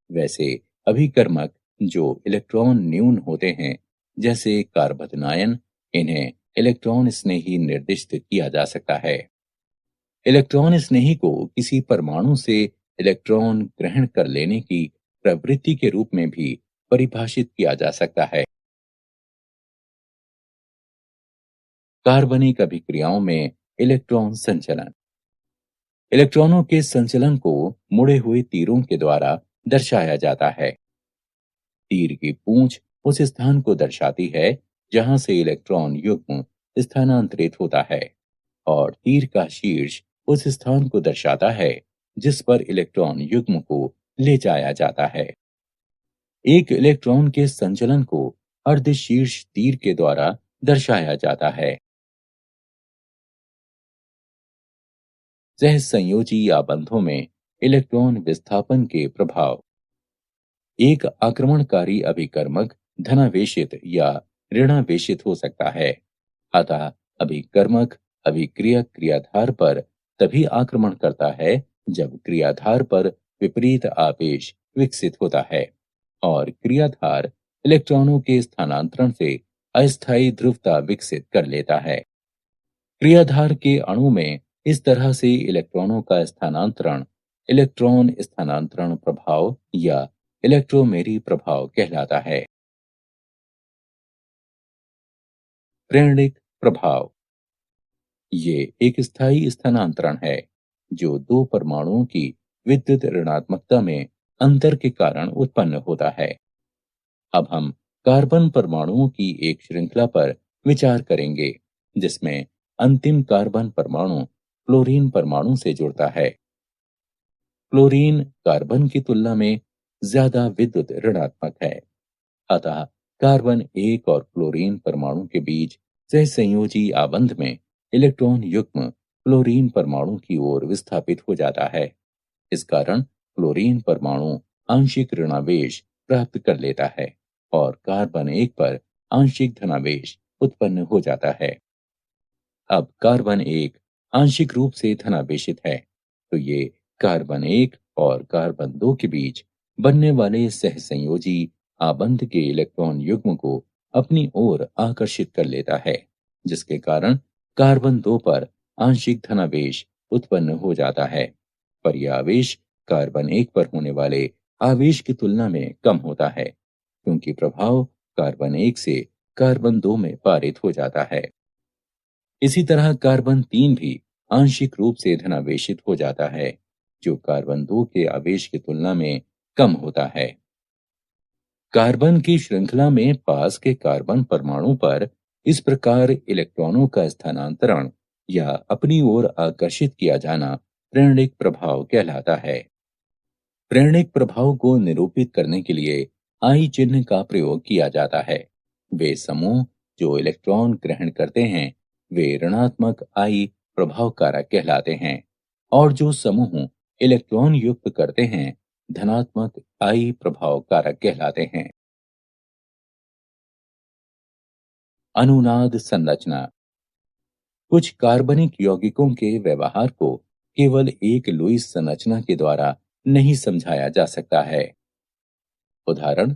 वैसे अभिकर्मक जो इलेक्ट्रॉन न्यून होते हैं, जैसे कार्बन आयन, इन्हें इलेक्ट्रॉन स्नेही निर्दिष्ट किया जा सकता है। इलेक्ट्रॉन स्नेही को किसी परमाणु से इलेक्ट्रॉन ग्रहण कर लेने की प्रवृत्ति के रूप में भी परिभाषित किया जा सकता है। कार्बनिक अभिक्रियाओं में इलेक्ट्रॉन संचलन। इलेक्ट्रॉनों के संचलन को मुड़े हुए तीरों के द्वारा दर्शाया जाता है। तीर की पूंछ उस स्थान को दर्शाती है जहां से इलेक्ट्रॉन युग्म स्थानांतरित होता है, और तीर का शीर्ष उस स्थान को दर्शाता है जिस पर इलेक्ट्रॉन युग्म को ले जाया जाता है। एक इलेक्ट्रॉन के संचलन को अर्धशीर्ष तीर के द्वारा दर्शाया जाता है। सहसंयोजी आबंधों में इलेक्ट्रॉन विस्थापन के प्रभाव। एक आक्रमणकारी अभिकर्मक धनावेशित या ऋणावेशित हो सकता है। अतः अभिकर्मक अभिक्रियक क्रियाधार पर तभी आक्रमण करता है जब क्रियाधार पर विपरीत आवेश विकसित होता है और क्रियाधार इलेक्ट्रॉनों के स्थानांतरण से अस्थायी ध्रुवता विकसित कर लेता है। क्रियाधार के अणु में इस तरह से इलेक्ट्रॉनों का स्थानांतरण इलेक्ट्रॉन स्थानांतरण प्रभाव या इलेक्ट्रोमेरी प्रभाव कहलाता है। प्रेरणिक प्रभाव। ये एक स्थायी स्थानांतरण है जो दो परमाणुओं की विद्युत ऋणात्मकता में अंतर के कारण उत्पन्न होता है। अब हम कार्बन परमाणुओं की एक श्रृंखला पर विचार करेंगे, जिसमें अंतिम कार्बन परमाणु क्लोरीन परमाणु से जुड़ता है। क्लोरीन कार्बन की तुलना में ज्यादा विद्युत ऋणात्मक है। अतः कार्बन एक और क्लोरीन परमाणु के बीच सहसंयोजी आबंध में इलेक्ट्रॉन युग्म क्लोरीन परमाणु की ओर विस्थापित हो जाता है। इस कारण क्लोरीन परमाणु आंशिक ऋणावेश प्राप्त कर लेता है और कार्बन एक पर आंशिक धनावेश उत्पन्न हो जाता है। अब कार्बन एक आंशिक रूप से धनावेशित है, तो ये कार्बन एक और कार्बन दो के बीच बनने वाले सहसंयोजी आबंध के इलेक्ट्रॉन युग्म को अपनी ओर आकर्षित कर लेता है, जिसके कारण कार्बन दो पर आंशिक धनावेश उत्पन्न हो जाता है, पर यह आवेश कार्बन एक पर होने वाले आवेश की तुलना में कम होता है, क्योंकि प्रभाव कार्बन एक से कार्बन दो में पारित हो जाता है। इसी तरह कार्बन तीन भी आंशिक रूप से धनावेशित हो जाता है, जो कार्बन दो के आवेश की तुलना में कम होता है। कार्बन की श्रृंखला में पास के कार्बन परमाणु पर इस प्रकार इलेक्ट्रॉनों का स्थानांतरण या अपनी ओर आकर्षित किया जाना प्रेरणिक प्रभाव कहलाता है। प्रेरणिक प्रभाव को निरूपित करने के लिए आई चिन्ह का प्रयोग किया जाता है। वे समूह जो इलेक्ट्रॉन ग्रहण करते हैं वे ऋणात्मक आई प्रभाव कारक कहलाते हैं, और जो समूह इलेक्ट्रॉन युक्त करते हैं धनात्मक आई प्रभाव कारक कहलाते हैं। अनुनाद संरचना। कुछ कार्बनिक यौगिकों के व्यवहार को केवल एक लुईस संरचना के द्वारा नहीं समझाया जा सकता है। उदाहरण,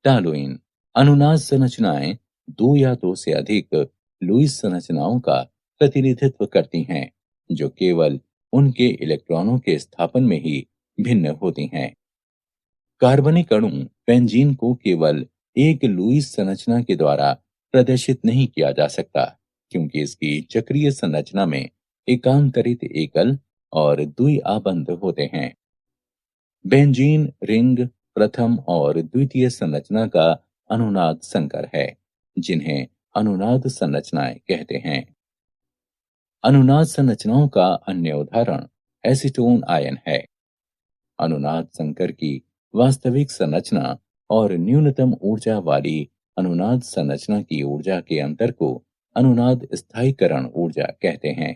टॉलुइन। अनुनाद संरचनाएं दो या दो से अधिक लुईस संरचनाओं का प्रतिनिधित्व करती हैं, जो केवल उनके इलेक्ट्रॉनों के स्थापन में ही भिन्न होती हैं। कार्बनिक अणु बेंजीन को केवल एक लुईस संरचना के द्वारा प्रदर्शित नहीं किया जा सकता, क्योंकि इसकी चक्रीय संरचना में एकांतरित एकल और द्वि आबंध होते हैं। बेंजीन रिंग प्रथम और द्वितीय संरचना का अनुनाद संकर है, जिन्हें अनुनाद संरचनाएं कहते हैं। अनुनाद संरचनाओं का अन्य उदाहरण एसीटोन आयन है। अनुनाद संकर की वास्तविक संरचना और न्यूनतम ऊर्जा वाली अनुनाद संरचना की ऊर्जा के अंतर को अनुनाद स्थायीकरण ऊर्जा कहते हैं।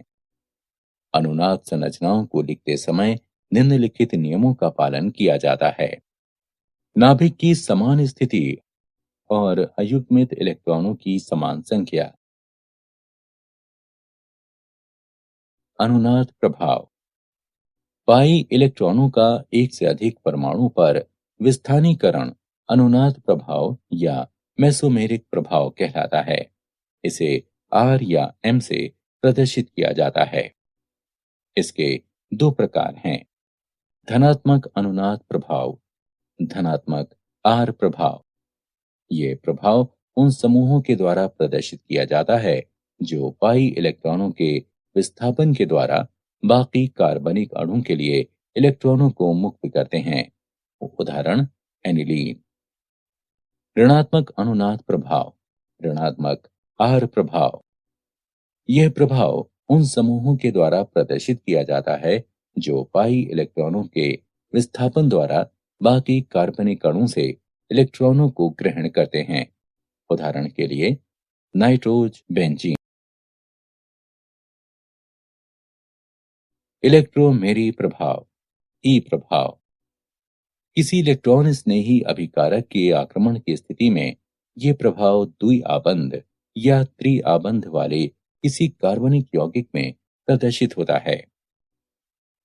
अनुनाद संरचनाओं को लिखते समय निम्नलिखित नियमों का पालन किया जाता है। नाभिक की समान स्थिति और अयुग्मित इलेक्ट्रॉनों की समान संख्या। अनुनाद प्रभाव। पाई इलेक्ट्रॉनों का एक से अधिक परमाणु पर विस्थानीकरण अनुनाद प्रभाव या मेसोमेरिक प्रभाव कहलाता है। इसे R या M से प्रदर्शित किया जाता है। इसके दो प्रकार हैं, धनात्मक अनुनाद प्रभाव, धनात्मक R प्रभाव। ये प्रभाव उन समूहों के द्वारा प्रदर्शित किया जाता है जो पाई इलेक्ट्रॉनों के विस्थापन के द्वारा बाकी कार्बनिक अणु के लिए इलेक्ट्रॉनों को मुक्त करते हैं। उदाहरण, एनिलीन। ऋणात्मक अनुनाद प्रभाव, ऋणात्मक R प्रभाव। यह प्रभाव उन समूहों के द्वारा प्रदर्शित किया जाता है जो पाई इलेक्ट्रॉनों के विस्थापन द्वारा बाकी कार्बनिक अणु से इलेक्ट्रॉनों को ग्रहण करते हैं। उदाहरण के लिए, नाइट्रोज बेंजीन। इलेक्ट्रोमेरी प्रभाव, ई प्रभाव। किसी इलेक्ट्रॉन स्नेही अभिकारक के आक्रमण की स्थिति में यह प्रभाव द्वि आबंध या त्रि आबंध वाले किसी कार्बनिक यौगिक में प्रदर्शित होता है।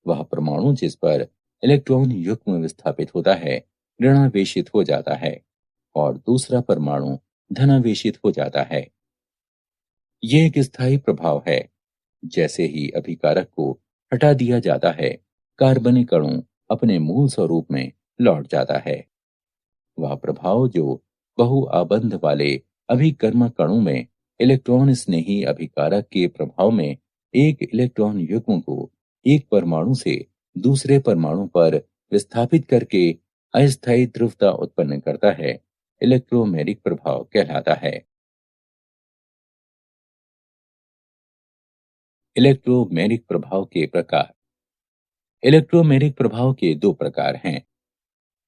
वह परमाणु जिस पर इलेक्ट्रॉन युग्म विस्थापित होता है ऋणावेशित हो जाता है और दूसरा परमाणु धनावेशित हो जाता है। यह एक स्थायी प्रभाव है। जैसे ही अभिकारक को हटा दिया जाता है कार्बनिक अणु अपने मूल स्वरूप में लौट जाता है। वह प्रभाव जो बहुआबंध वाले अभिकर्मक अणु में इलेक्ट्रॉन स्नेही अभिकारक के प्रभाव में एक इलेक्ट्रॉन युग्म को एक परमाणु से दूसरे परमाणु पर विस्थापित करके अस्थायी ध्रुवता उत्पन्न करता है, इलेक्ट्रोमेरिक प्रभाव कहलाता है। इलेक्ट्रोमेरिक प्रभाव के प्रकार। इलेक्ट्रोमेरिक प्रभाव के दो प्रकार हैं,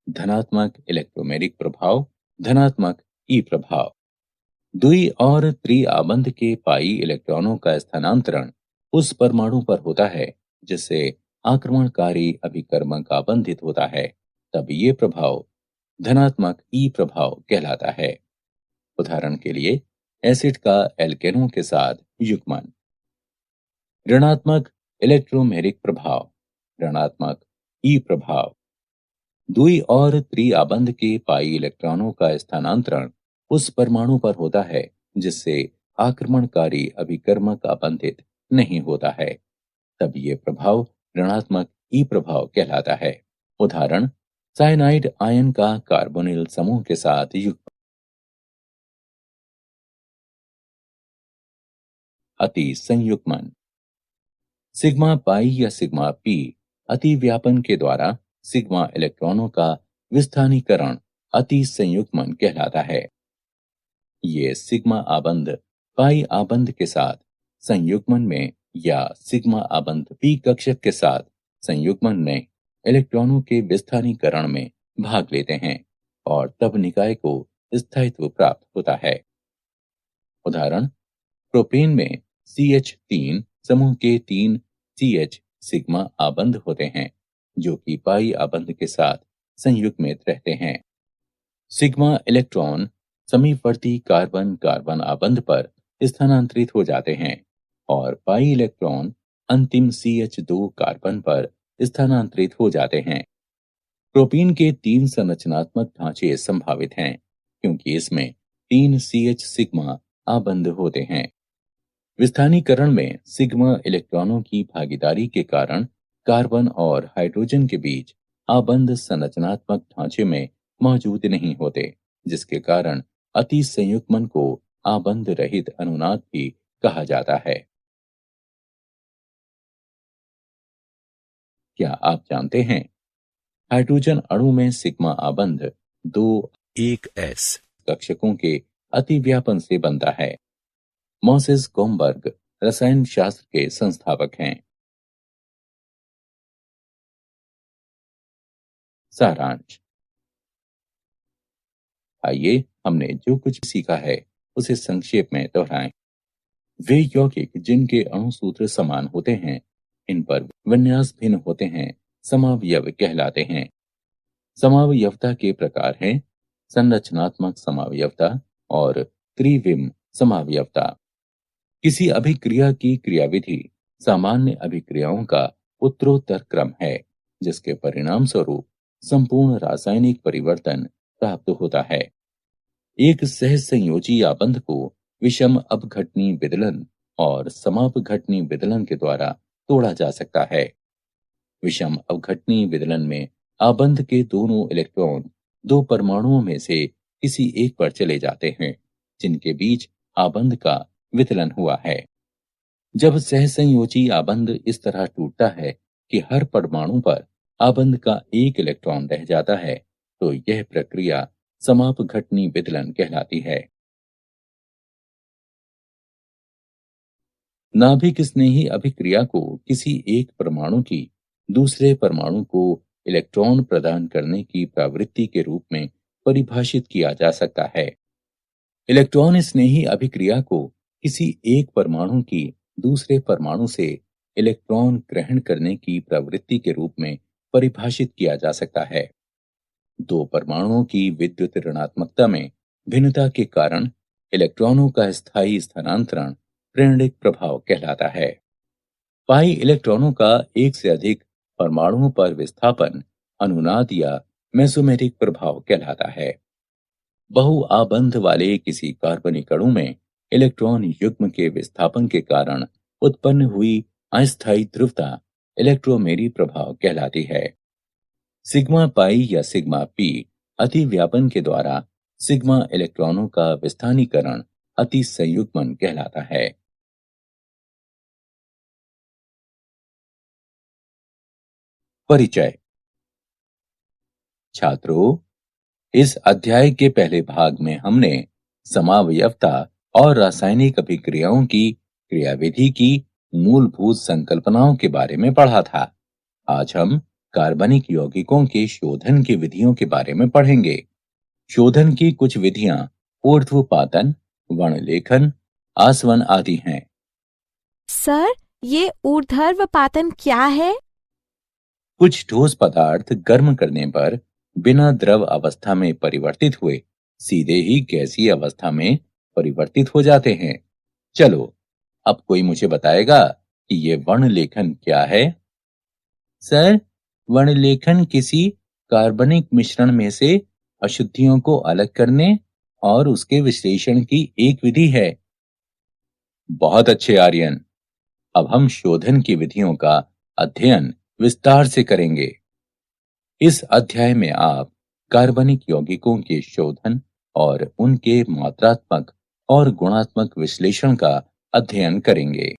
धनात्मक इलेक्ट्रोमेरिक प्रभाव, धनात्मक ई प्रभाव। द्वि और त्रि आबंध के पाई इलेक्ट्रॉनों का स्थानांतरण उस परमाणु पर होता है जिससे आक्रमणकारी अभिकर्मक आबंधित होता है, तब ये प्रभाव धनात्मक ई प्रभाव कहलाता है। उदाहरण के लिए, एसिड का एल्केनों के साथ युग्मन। ऋणात्मक इलेक्ट्रोमेरिक प्रभाव, ऋणात्मक ई प्रभाव। द्वि और त्रि आबंध के पाई इलेक्ट्रॉनों का स्थानांतरण उस परमाणु पर होता है जिससे आक्रमणकारी अभिकर्मक आबंधित नहीं होता है, तब ये प्रभाव ऋणात्मक ई प्रभाव कहलाता है। उदाहरण, साइनाइड आयन का कार्बोनिल समूह के साथ युग्म। अति संयुग्मन। सिग्मा पाई या सिग्मा पी अति व्यापन के द्वारा सिग्मा इलेक्ट्रॉनों का विस्थानीकरण अति संयुग्मन कहलाता है। ये सिग्मा आबंध पाई आबंध के साथ संयुग्मन में या सिग्मा आबंध पी कक्षक के साथ संयुग्मन में इलेक्ट्रॉनों के विस्थानीकरण में भाग लेते हैं और तब निकाय को स्थायित्व प्राप्त होता है। उदाहरण, प्रोपेन में CH3 समूह के 3 CH सिग्मा आबंध होते हैं जो कि पाई आबंध के साथ संयुग्मित रहते हैं। सिग्मा इलेक्ट्रॉन समीपवर्ती कार्बन कार्बन आबंध पर स्थानांतरित हो जाते हैं और पाई इलेक्ट्रॉन अंतिम CH2 कार्बन पर स्थानांतरित हो जाते हैं। प्रोपीन के 3 संरचनात्मक ढांचे संभावित हैं क्योंकि इसमें 3 CH सिग्मा आबंध होते हैं। विस्थानीकरण में सिग्मा इलेक्ट्रॉनों की भागीदारी के कारण कार्बन और हाइड्रोजन के बीच आबंध संरचनात्मक ढांचे में मौजूद नहीं होते, जिसके कारण अति संयुग्मन को आबंध रहित अनुनाद भी कहा जाता है। क्या आप जानते हैं, हाइड्रोजन अणु में सिग्मा आबंध 2,1s कक्षकों के अतिव्यापन से बनता है। मोसेस गोमबर्ग रसायन शास्त्र के संस्थापक हैं। सारांश, आइए हमने जो कुछ सीखा है उसे संक्षेप में दोहराएं। वे यौगिक जिनके अणुसूत्र समान होते हैं, इन पर विन्यास भिन्न होते हैं, समावयव कहलाते हैं। समावयवता के प्रकार हैं संरचनात्मक समावयवता और त्रिविम समावयवता। किसी अभिक्रिया की क्रियाविधि सामान्य अभिक्रियाओं का उत्तरोत्तर क्रम है जिसके परिणाम स्वरूप संपूर्ण रासायनिक परिवर्तन प्राप्त होता है। एक सहसंयोजी आबंध को विषम अपघटनी विदलन और समापघटनी विदलन के द्वारा तोड़ा जा सकता है। विषम अपघटनी विदलन में आबंध के दोनों इलेक्ट्रॉन दो परमाणुओं में से किसी एक पर चले जाते हैं जिनके बीच आबंध का वितलन हुआ है। जब सहसंयोजी आबंध इस तरह टूटता है कि हर परमाणु पर आबंध का एक इलेक्ट्रॉन रह जाता है तो यह प्रक्रिया समापघटनी विदलन कहलाती है। नाभिक स्नेही अभिक्रिया को किसी एक परमाणु की दूसरे परमाणु को इलेक्ट्रॉन प्रदान करने की प्रवृत्ति के रूप में परिभाषित किया जा सकता है। इलेक्ट्रॉन स्नेही अभिक्रिया को किसी एक परमाणु की दूसरे परमाणु से इलेक्ट्रॉन ग्रहण करने की प्रवृत्ति के रूप में परिभाषित किया जा सकता है। दो परमाणुओं की विद्युत ऋणात्मकता में भिन्नता के कारण इलेक्ट्रॉनों का स्थायी स्थानांतरण प्रेरणिक प्रभाव कहलाता है। पाई इलेक्ट्रॉनों का एक से अधिक परमाणुओं पर विस्थापन अनुनाद या मेसोमेरिक प्रभाव कहलाता है। बहुआबंध वाले किसी कार्बनिक अणु में इलेक्ट्रॉन युग्म के विस्थापन के कारण उत्पन्न हुई अस्थायी ध्रुवता इलेक्ट्रोमेरी प्रभाव कहलाती है। सिग्मा पाई या सिग्मा पी अतिव्यापन के द्वारा सिग्मा इलेक्ट्रॉनों का विस्थानीकरण अति संयुग्मन कहलाता है। परिचय। छात्रों, इस अध्याय के पहले भाग में हमने समावयवता और रासायनिक अभिक्रियाओं की क्रियाविधि की मूलभूत संकल्पनाओं के बारे में पढ़ा था। आज हम कार्बनिक यौगिकों के शोधन की विधियों के बारे में पढ़ेंगे। शोधन की कुछ विधियां ऊर्ध्वपातन, वर्णलेखन, आसवन आदि हैं। सर, ये ऊर्ध्वपातन क्या है? कुछ ठोस पदार्थ गर्म करने पर बिना द्रव अवस्था में परिवर्तित हुए सीधे ही गैसीय अवस्था में परिवर्तित हो जाते हैं। चलो, अब कोई मुझे बताएगा कि ये वर्णलेखन क्या है? सर, वर्णलेखन किसी कार्बनिक मिश्रण में से अशुद्धियों को अलग करने और उसके विश्लेषण की एक विधि है। बहुत अच्छे आर्यन। अब हम शोधन की विधियों का अध्ययन विस्तार से करेंगे। इस अध्याय में आप कार्बनिक यौगिकों के शोधन और उनके मात्रात्मक और गुणात्मक विश्लेषण का अध्ययन करेंगे।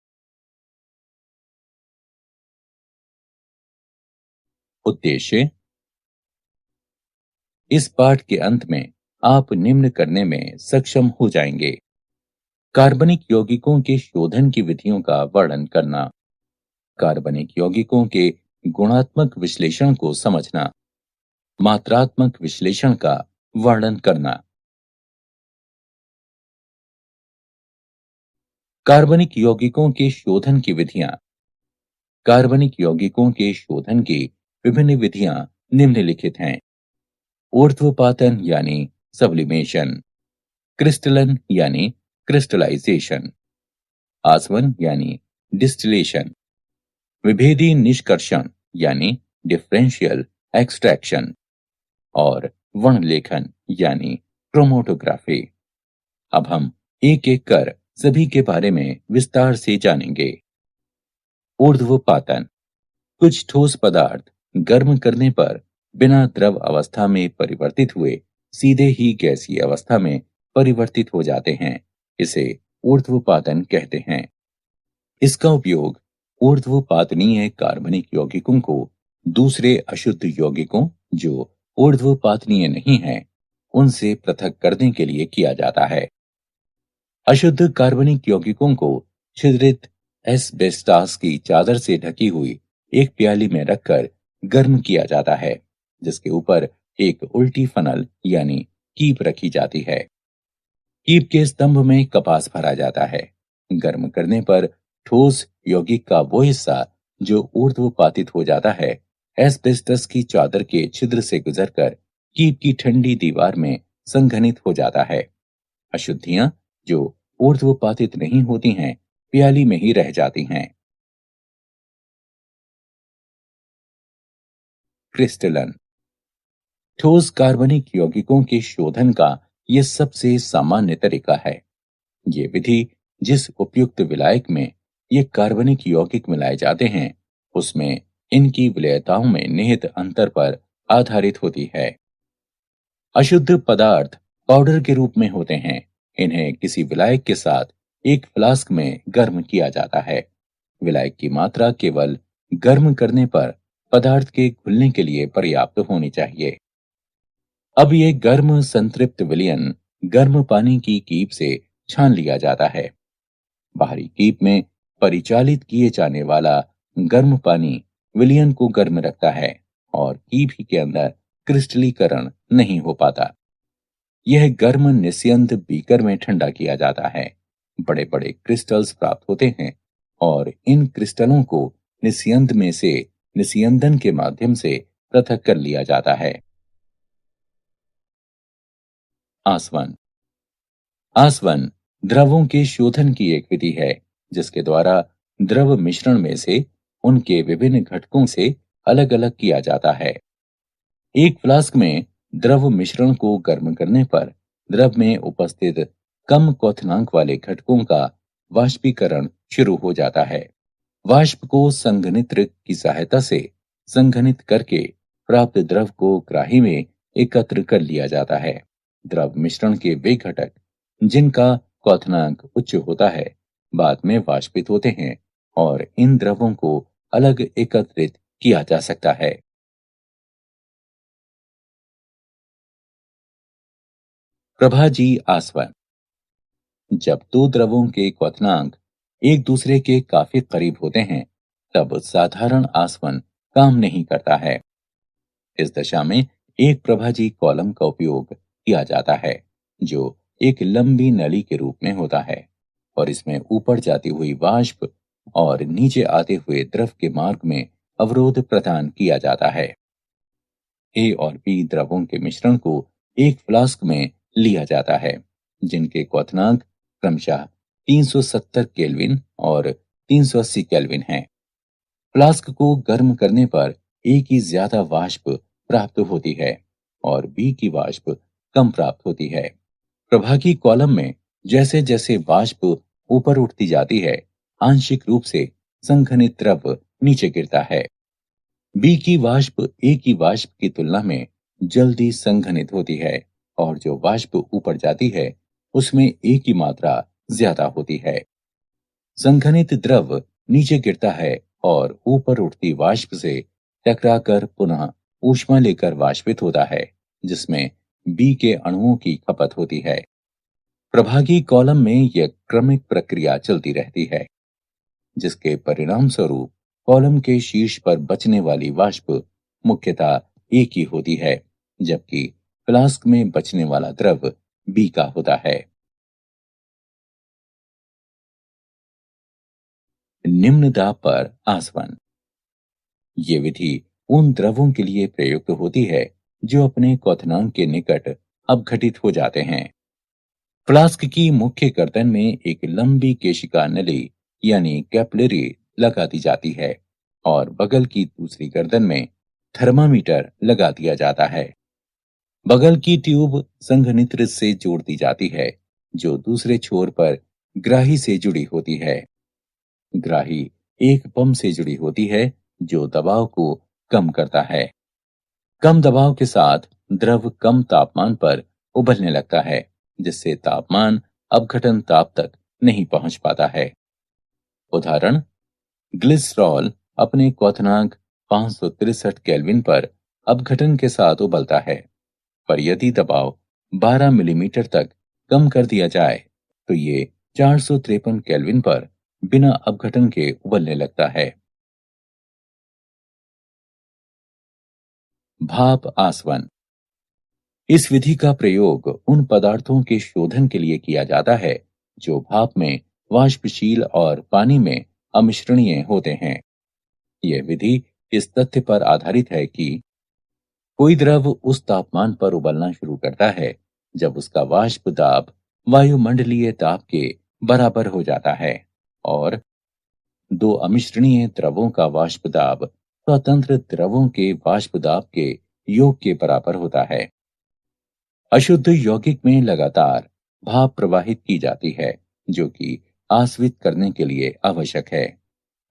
उद्देश्य। इस पाठ के अंत में आप निम्न करने में सक्षम हो जाएंगे। कार्बनिक यौगिकों के शोधन की विधियों का वर्णन करना, कार्बनिक यौगिकों के गुणात्मक विश्लेषण को समझना, मात्रात्मक विश्लेषण का वर्णन करना। कार्बनिक यौगिकों के शोधन की विधियां। कार्बनिक यौगिकों के शोधन की विभिन्न विधियां निम्नलिखित हैं। ऊर्ध्वपातन यानी सब्लिमेशन, क्रिस्टलन यानी क्रिस्टलाइजेशन, आसवन यानी डिस्टिलेशन, विभेदी निष्कर्षण यानी डिफरेंशियल एक्सट्रैक्शन और वर्णलेखन यानी क्रोमैटोग्राफी। अब हम एक एक कर सभी के बारे में विस्तार से जानेंगे। ऊर्ध्वपातन, कुछ ठोस पदार्थ गर्म करने पर बिना द्रव अवस्था में परिवर्तित हुए सीधे ही गैसीय अवस्था में परिवर्तित हो जाते हैं। इसे ऊर्ध्वपातन कहते हैं। इसका उपयोग ऊर्ध्वपातनीय कार्बनिक यौगिकों को दूसरे अशुद्ध यौगिकों जो ऊर्ध्वपातनीय नहीं हैं, उनसे पृथक करने के लिए किया जाता है। अशुद्ध कार्बनिक यौगिकों को छिद्रित एस्बेस्टास की चादर से ढकी हुई एक प्याली में रखकर गर्म किया जाता है, जिसके ऊपर एक उल्टी फनल यानी कीप रखी जाती है। कीप के स्तंभ में कपास भरा जाता है। गर्म करने पर ठोस यौगिक का वो हिस्सा जो ऊर्ध्वपातित हो जाता है, एस्बेस्टस की चादर के छिद्र से गुजरकर कीप की ठंडी दीवार में संघनित हो जाता है। अशुद्धियां जो ऊर्ध्वपातित नहीं होती हैं, प्याली में ही रह जाती हैं। क्रिस्टलन, ठोस कार्बनिक यौगिकों के शोधन का यह सबसे सामान्य तरीका है। ये विधि जिस उपयुक्त विलायक में ये कार्बनिक यौगिक मिलाए जाते हैं, उसमें इनकी विलेयताओं में निहित अंतर पर आधारित होती है। अशुद्ध पदार्थ पाउडर के रूप में होते हैं। इन्हें किसी विलायक के साथ एक फ्लास्क में गर्म किया जाता है। विलायक की मात्रा केवल गर्म करने पर पदार्थ के घुलने के लिए पर्याप्त होनी चाहिए। अब ये गर्म संतृप्त विलयन गर्म पानी की कीप से छान लिया जाता है। बाहरी कीप में परिचालित किए जाने वाला गर्म पानी विलयन को गर्म रखता है और कीप ही के अंदर क्रिस्टलीकरण नहीं हो पाता। यह गर्म निस्यंद बीकर में ठंडा किया जाता है। बड़े बड़े क्रिस्टल्स प्राप्त होते हैं और इन क्रिस्टलों को निस्यंद में से निस्यंदन के माध्यम से पृथक कर लिया जाता है। आसवन, आसवन द्रवों के शोधन की एक विधि है जिसके द्वारा द्रव मिश्रण में से उनके विभिन्न घटकों से अलग अलग किया जाता है। एक फ्लास्क में द्रव मिश्रण को गर्म करने पर द्रव में उपस्थित कम क्वथनांक वाले घटकों का वाष्पीकरण शुरू हो जाता है। वाष्प को संघनित्र की सहायता से संघनित करके प्राप्त द्रव को ग्राही में एकत्र कर लिया जाता है। द्रव मिश्रण के वे घटक जिनका क्वथनांक उच्च होता है, बाद में वाष्पित होते हैं और इन द्रवों को अलग एकत्रित किया जा सकता है। प्रभाजी आसवन, जब दो द्रवों के क्वथनांक एक दूसरे के काफी करीब होते हैं, तब साधारण आसवन काम नहीं करता है। इस दशा में एक प्रभाजी कॉलम का उपयोग किया जाता है जो एक लंबी नली के रूप में होता है और इसमें ऊपर जाती हुई वाष्प और नीचे आते हुए द्रव के मार्ग में अवरोध प्रदान किया जाता है। ए और बी द्रवों के मिश्रण को एक फ्लास्क में लिया जाता है जिनके क्वथनांक क्रमशः 370 केल्विन और 380 केल्विन हैं। फ्लास्क को गर्म करने पर ए की ज्यादा वाष्प प्राप्त होती है और बी की वाष्प कम प्राप्त होती है। प्रभागी कॉलम में जैसे जैसे वाष्प ऊपर उठती जाती है, आंशिक रूप से संघनित द्रव नीचे गिरता है। बी की वाष्प ए की वाष्प की तुलना में जल्दी संघनित होती है और जो वाष्प ऊपर जाती है उसमें ए की मात्रा ज्यादा होती है। संघनित द्रव नीचे गिरता है और ऊपर उठती वाष्प से टकराकर पुनः ऊष्मा लेकर वाष्पित होता है, जिसमें बी के अणुओं की खपत होती है। प्रभागी कॉलम में यह क्रमिक प्रक्रिया चलती रहती है, जिसके परिणाम स्वरूप कॉलम के शीर्ष पर बचने वाली वाष्प मुख्यतः ए की होती है, जबकि फ्लास्क में बचने वाला द्रव बी का होता है। निम्न दाब पर आसवन। ये विधि उन द्रवों के लिए प्रयुक्त होती है जो अपने क्वथनांक के निकट अपघटित हो जाते हैं। फ्लास्क की मुख्य गर्दन में एक लंबी केशिका नली यानी कैपिलरी लगा दी जाती है और बगल की दूसरी गर्दन में थर्मामीटर लगा दिया जाता है। बगल की ट्यूब संघनित्र से जोड़ दी जाती है, जो दूसरे छोर पर ग्राही से जुड़ी होती है। ग्राही एक पंप से जुड़ी होती है जो दबाव को कम करता है। कम दबाव के साथ द्रव कम तापमान पर उबलने लगता है, जिससे तापमान अपघटन ताप तक नहीं पहुंच पाता है। उदाहरण, ग्लिसरॉल अपने क्वथनांक 563 केल्विन पर अपघटन के साथ उबलता है, पर यदि दबाव 12 मिलीमीटर तक कम कर दिया जाए तो ये 453 केल्विन पर बिना अपघटन के उबलने लगता है। भाप आसवन। इस विधि का प्रयोग उन पदार्थों के शोधन के लिए किया जाता है जो भाप में वाष्पशील और पानी में अमिश्रणीय होते हैं। यह विधि इस तथ्य पर आधारित है कि कोई द्रव उस तापमान पर उबलना शुरू करता है जब उसका वाष्प दाब वायुमंडलीय दाब के बराबर हो जाता है और दो अमिश्रणीय द्रवों का वाष्प दाब स्वतंत्र द्रवों के वाष्प दाब के योग के बराबर होता है। अशुद्ध यौगिक में लगातार भाप प्रवाहित की जाती है, जो कि आस्वित करने के लिए आवश्यक है।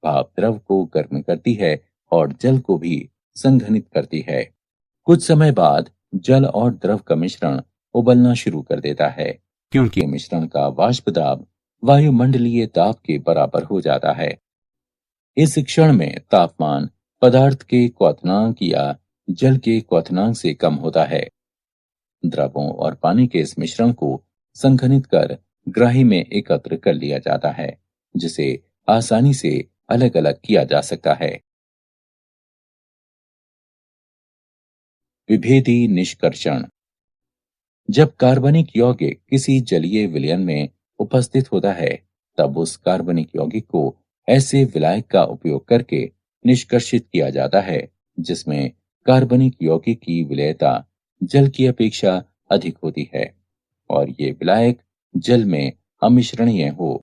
भाप द्रव को गर्म करती है और जल को भी संघनित करती है। कुछ समय बाद जल और द्रव का मिश्रण उबलना शुरू कर देता है, क्योंकि मिश्रण का वाष्प दाब वायुमंडलीय दाब के बराबर हो जाता है। इस क्षण में तापमान पदार्थ के क्वथनांक या जल के क्वथनांक से कम होता है। द्रवों और पानी के इस मिश्रण को संघनित कर ग्राही में एकत्र कर लिया जाता है, जिसे आसानी से अलग अलग किया जा सकता है। विभेदी निष्कर्षण। जब कार्बनिक यौगिक किसी जलीय विलयन में उपस्थित होता है, तब उस कार्बनिक यौगिक को ऐसे विलायक का उपयोग करके निष्कर्षित किया जाता है जिसमें कार्बनिक यौगिक की विलेयता जल की अपेक्षा अधिक होती है और ये विलायक जल में अमिश्रणीय हो।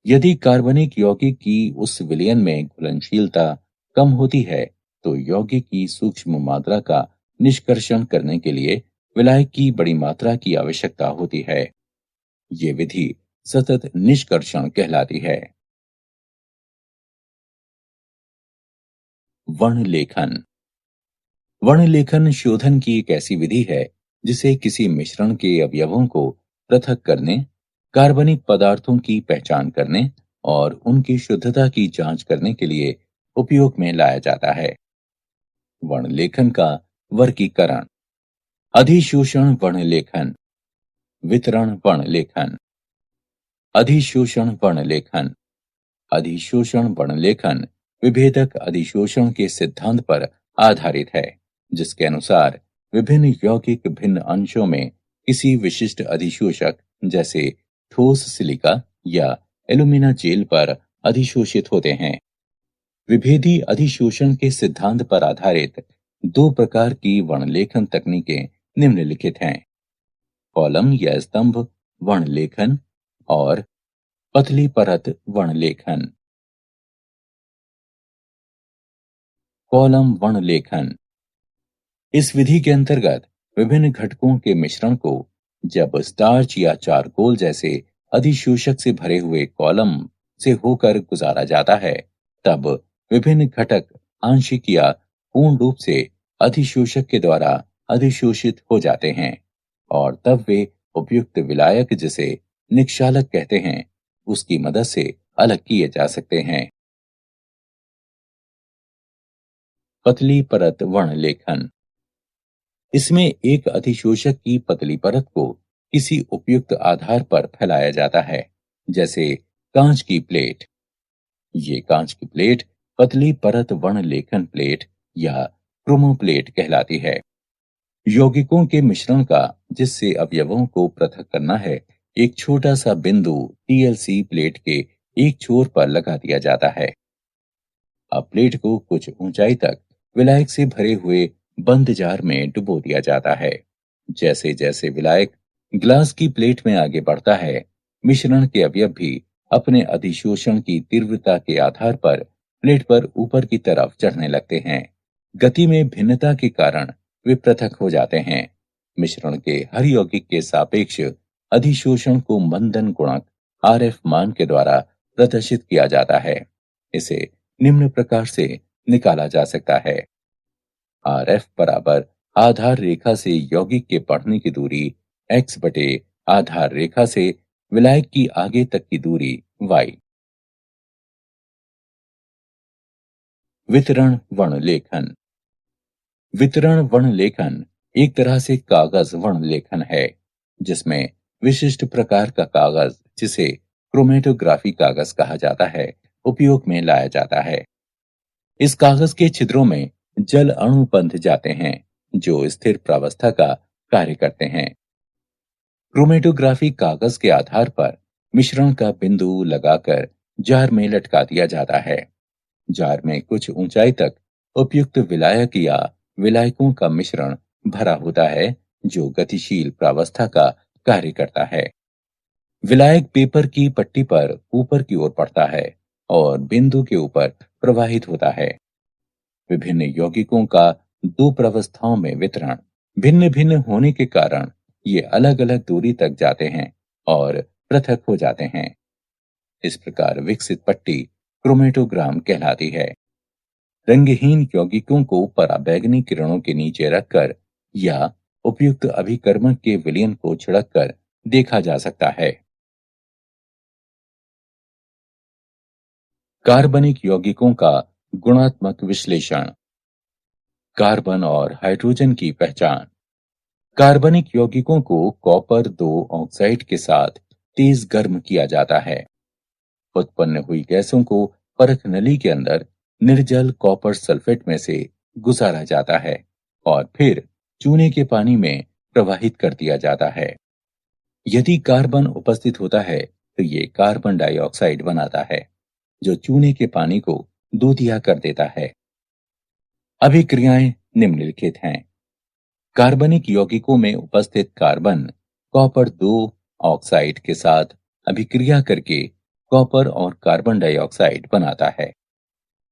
यदि कार्बनिक यौगिक की उस विलयन में घुलनशीलता कम होती है तो यौगिक की सूक्ष्म मात्रा का निष्कर्षण करने के लिए विलायक की बड़ी मात्रा की आवश्यकता होती है। ये विधि सतत निष्कर्षण कहलाती है। वर्णलेखन। वर्णलेखन शोधन की एक ऐसी विधि है जिसे किसी मिश्रण के अवयवों को पृथक करने, कार्बनिक पदार्थों की पहचान करने और उनकी शुद्धता की जांच करने के लिए उपयोग में लाया जाता है। वर्णलेखन का वर्गीकरण। अधिशोषण वर्णलेखन, वितरण वर्णलेखन। अधिशोषण वर्णलेखन। अधिशोषण वर्णलेखन विभेदक अधिशोषण के सिद्धांत पर आधारित है, जिसके अनुसार विभिन्न यौगिक भिन्न अंशों में किसी विशिष्ट अधिशोषक जैसे ठोस सिलिका या एल्यूमिना जेल पर अधिशोषित होते हैं। विभेदी अधिशोषण के सिद्धांत पर आधारित दो प्रकार की वर्णलेखन तकनीकें निम्नलिखित हैं: कॉलम या स्तंभ वर्णलेखन और पतली परत वर्णलेखन। कॉलम वर्णलेखन। इस विधि के अंतर्गत विभिन्न घटकों के मिश्रण को जब स्टार्च या चारकोल जैसे अधिशोषक से भरे हुए कॉलम से होकर गुजारा जाता है, तब विभिन्न घटक आंशिक या पूर्ण रूप से अधिशोषक के द्वारा अधिशोषित हो जाते हैं और तब वे उपयुक्त विलायक, जिसे निक्षालक कहते हैं, उसकी मदद से अलग किए जा सकते हैं। पतली परत वर्णलेखन। इसमें एक अधिशोषक की पतली परत को किसी उपयुक्त आधार पर फैलाया जाता है, जैसे कांच की प्लेट। ये कांच की प्लेट पतली परत वर्ण लेखन प्लेट या क्रोमोप्लेट कहलाती है। यौगिकों के मिश्रण का जिससे अवयवों को पृथक करना है, एक छोटा सा बिंदु टीएलसी प्लेट के एक छोर पर लगा दिया जाता है। अब प्लेट को कुछ ऊंचाई तक विलायक से भरे हुए बंद जार में डुबो दिया जाता है। जैसे जैसे विलायक ग्लास की प्लेट में आगे बढ़ता है, मिश्रण के अवयव भी अपने अधिशोषण की तीव्रता के आधार पर प्लेट पर ऊपर की तरफ चढ़ने लगते हैं। गति में भिन्नता के कारण वे पृथक हो जाते हैं। मिश्रण के हर यौगिक के सापेक्ष अधिशोषण को मंदन गुणक आरएफ मान के द्वारा प्रदर्शित किया जाता है। इसे निम्न प्रकार से निकाला जा सकता है। आरएफ बराबर आधार रेखा से यौगिक के बढ़ने की दूरी x बटे आधार रेखा से विलायक की आगे तक की दूरी y। वितरण वर्ण लेखन। वितरण वर्ण लेखन एक तरह से कागज वर्ण लेखन है, जिसमें विशिष्ट प्रकार का कागज, जिसे क्रोमेटोग्राफी कागज कहा जाता है, उपयोग में लाया जाता है। इस कागज के छिद्रों में जल अणु बंध जाते हैं, जो स्थिर प्रावस्था का कार्य करते हैं। क्रोमेटोग्राफी कागज के आधार पर मिश्रण का बिंदु लगाकर जार में लटका दिया जाता है। जार में कुछ ऊंचाई तक उपयुक्त विलायक या विलायकों का मिश्रण भरा होता है, जो गतिशील प्रावस्था का कार्य करता है। विलायक पेपर की पट्टी पर ऊपर की ओर बढ़ता है और बिंदु के ऊपर प्रवाहित होता है। विभिन्न यौगिकों का दो प्रावस्थाओं में वितरण भिन्न भिन्न होने के कारण ये अलग अलग दूरी तक जाते हैं और पृथक हो जाते हैं। इस प्रकार विकसित पट्टी क्रोमेटोग्राम कहलाती है। रंगहीन यौगिकों को पराबैंगनी किरणों के नीचे रखकर या उपयुक्त अभिकर्मक के विलयन को छिड़ककर देखा जा सकता है। कार्बनिक यौगिकों का गुणात्मक विश्लेषण। कार्बन और हाइड्रोजन की पहचान। कार्बनिक यौगिकों को कॉपर 2 ऑक्साइड के साथ तेज गर्म किया जाता है। उत्पन्न हुई गैसों को परख नली के अंदर निर्जल कॉपर सल्फेट में से गुजारा जाता है और फिर चूने के पानी में प्रवाहित कर दिया जाता है। यदि कार्बन उपस्थित होता है तो ये कार्बन डाइऑक्साइड बनाता है, जो चूने के पानी को दूधिया कर देता है। अभिक्रियाएं निम्नलिखित हैं। कार्बनिक यौगिकों में उपस्थित कार्बन कॉपर 2 ऑक्साइड के साथ अभिक्रिया करके कॉपर और कार्बन डाइऑक्साइड बनाता है।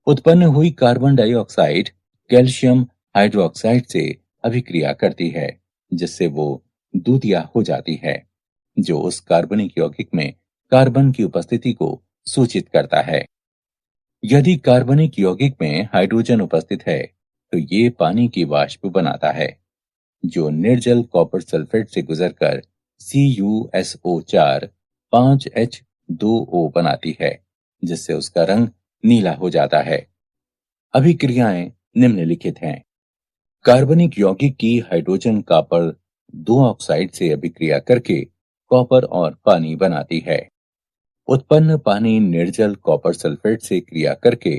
उत्पन्न हुई कार्बन डाइऑक्साइड कैल्शियम हाइड्रोक्साइड से अभिक्रिया करती है, जिससे वो दूधिया हो जाती है, जो उस कार्बनिक यौगिक में कार्बन की उपस्थिति को सूचित करता है। यदि कार्बनिक यौगिक में हाइड्रोजन उपस्थित है तो ये पानी की वाष्प बनाता है, जो निर्जल कॉपर सल्फेट से गुजरकर CuSO4 5H2O बनाती है, जिससे उसका रंग नीला हो जाता है। अभिक्रियाएं निम्नलिखित हैं। कार्बनिक यौगिक की हाइड्रोजन कॉपर 2 ऑक्साइड से अभिक्रिया करके कॉपर और पानी बनाती है। उत्पन्न पानी निर्जल कॉपर सल्फेट से क्रिया करके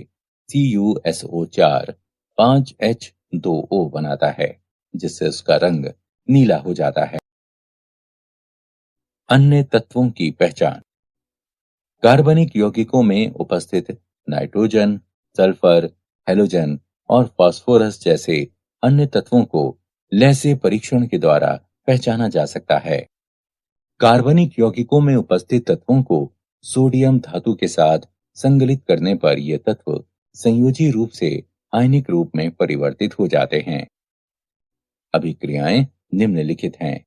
CuSO4 5H2O बनाता है, जिससे उसका रंग नीला हो जाता है। अन्य तत्वों की पहचान। कार्बनिक यौगिकों में उपस्थित नाइट्रोजन, सल्फर, हैलोजन और फास्फोरस जैसे अन्य तत्वों को लैसे परीक्षण के द्वारा पहचाना जा सकता है। कार्बनिक यौगिकों में उपस्थित तत्वों को सोडियम धातु के साथ संगलित करने पर ये तत्व संयोजी रूप से आयनिक रूप में परिवर्तित हो जाते हैं। अभिक्रियाएं निम्नलिखित हैं।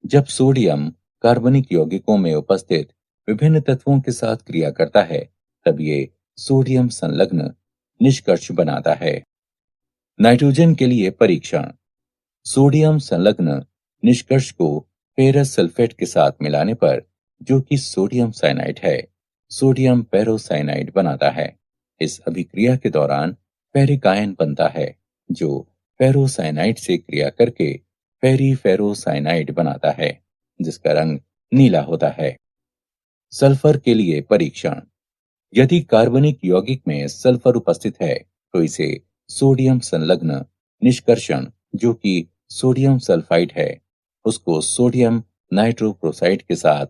जब सोडियम कार्बनिक यौगिकों में उपस्थित विभिन्न तत्वों के साथ क्रिया करता है, तब ये सोडियम संलग्न निष्कर्ष बनाता है। नाइट्रोजन के लिए परीक्षण। सोडियम संलग्न निष्कर्ष को फेरस सल्फेट के साथ मिलाने पर, जो कि सोडियम साइनाइड है, सोडियम पेरोसाइनाइड बनाता है। इस अभिक्रिया के दौरान फेरिक आयन बनता है, जो फेरोसाइनाइड से क्रिया करके फेरीफेरोसाइनाइड बनाता है, जिसका रंग नीला होता है। सल्फर के लिए परीक्षण। यदि कार्बनिक यौगिक में सल्फर उपस्थित है तो इसे सोडियम संलग्न निष्कर्षण, जो कि सोडियम सल्फाइड है, उसको सोडियम नाइट्रोक्लोराइड के साथ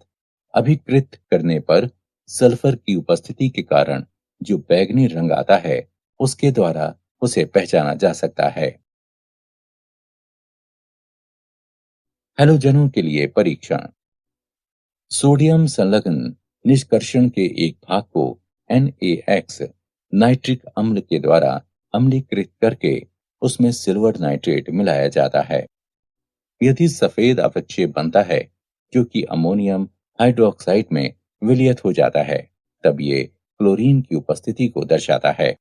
अभिकृत करने पर सल्फर की उपस्थिति के कारण जो बैंगनी रंग आता है उसके द्वारा उसे पहचाना जा सकता है। हैलोजनों के लिए परीक्षण। सोडियम संलग्न निष्कर्षण के एक भाग को NaX नाइट्रिक अम्ल के द्वारा अम्लीकृत करके उसमें सिल्वर नाइट्रेट मिलाया जाता है। यदि सफेद अवक्षेप बनता है जो कि अमोनियम हाइड्रोक्साइड में विलयत हो जाता है, तब ये क्लोरीन की उपस्थिति को दर्शाता है।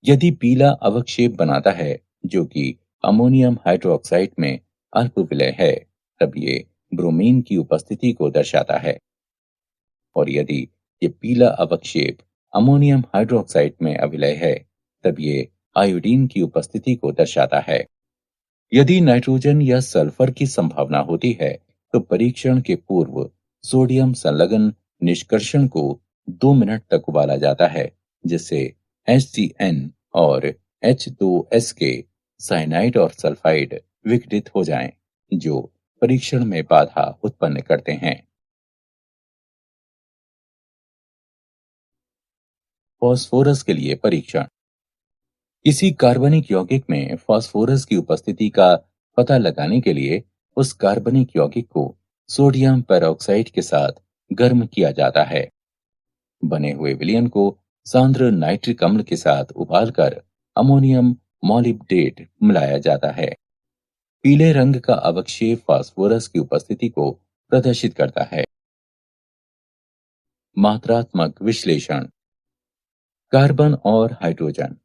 यदि पीला अवक्षेप बनाता है जो कि अमोनियम हाइड्रोक्साइड में अल्प विलय है, तब ये ब्रोमीन की उपस्थिति को दर्शाता है। और यदि ये पीला अवक्षेप अमोनियम हाइड्रोक्साइड में अविलय है, तब ये आयोडीन की उपस्थिति को दर्शाता है। यदि नाइट्रोजन या सल्फर की संभावना होती है तो परीक्षण के पूर्व सोडियम संलग्न निष्कर्षण को 2 मिनट तक उबाला जाता है, जिससे HCN और H2S के साइनाइड और सल्फाइड विघटित हो जाएं, जो परीक्षण में बाधा उत्पन्न करते हैं। फास्फोरस के लिए परीक्षण। किसी कार्बनिक यौगिक में फास्फोरस की उपस्थिति का पता लगाने के लिए उस कार्बनिक यौगिक को सोडियम पेरोक्साइड के साथ गर्म किया जाता है। बने हुए विलयन को सांद्र नाइट्रिक अम्ल के साथ उबालकर अमोनियम मॉलिब्डेट मिलाया जाता है। पीले रंग का अवक्षेप फास्फोरस की उपस्थिति को प्रदर्शित करता है। मात्रात्मक विश्लेषण। कार्बन और हाइड्रोजन।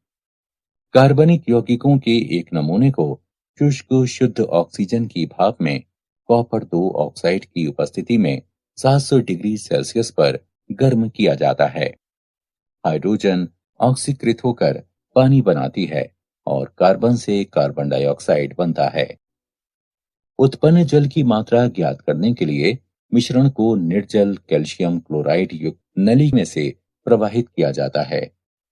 कार्बनिक यौगिकों के एक नमूने को शुष्क शुद्ध ऑक्सीजन की भाप में कॉपर 2 ऑक्साइड की उपस्थिति में 700 डिग्री सेल्सियस पर गर्म किया जाता है। हाइड्रोजन ऑक्सीकृत होकर पानी बनाती है और कार्बन से कार्बन डाइऑक्साइड बनता है। उत्पन्न जल की मात्रा ज्ञात करने के लिए मिश्रण को निर्जल कैल्शियम क्लोराइड युक्त नली में से प्रवाहित किया जाता है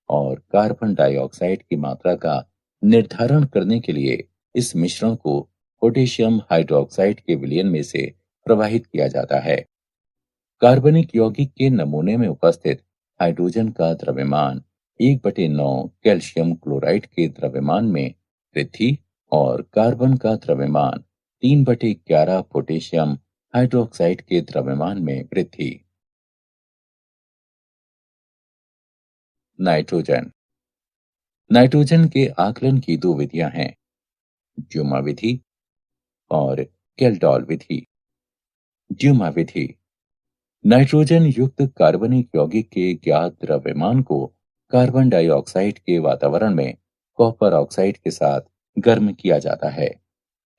और कार्बन डाइऑक्साइड की मात्रा का निर्धारण करने के लिए इस मिश्रण को पोटेशियम हाइड्रोक्साइड के विलयन में से प्रवाहित किया जाता है। कार्बनिक यौगिक के नमूने में उपस्थित हाइड्रोजन का द्रव्यमान 1/9 कैल्शियम क्लोराइड के द्रव्यमान में वृद्धि और कार्बन का द्रव्यमान 3/11 पोटेशियम हाइड्रोक्साइड के द्रव्यमान में वृद्धि। नाइट्रोजन। नाइट्रोजन के आकलन की 2 विधियां हैं, ड्यूमा विधि और केल्डॉल विधि। ड्यूमा विधि नाइट्रोजन युक्त कार्बनिक यौगिक के ज्ञात द्रव्यमान को कार्बन डाइऑक्साइड के वातावरण में कॉपर ऑक्साइड के साथ गर्म किया जाता है।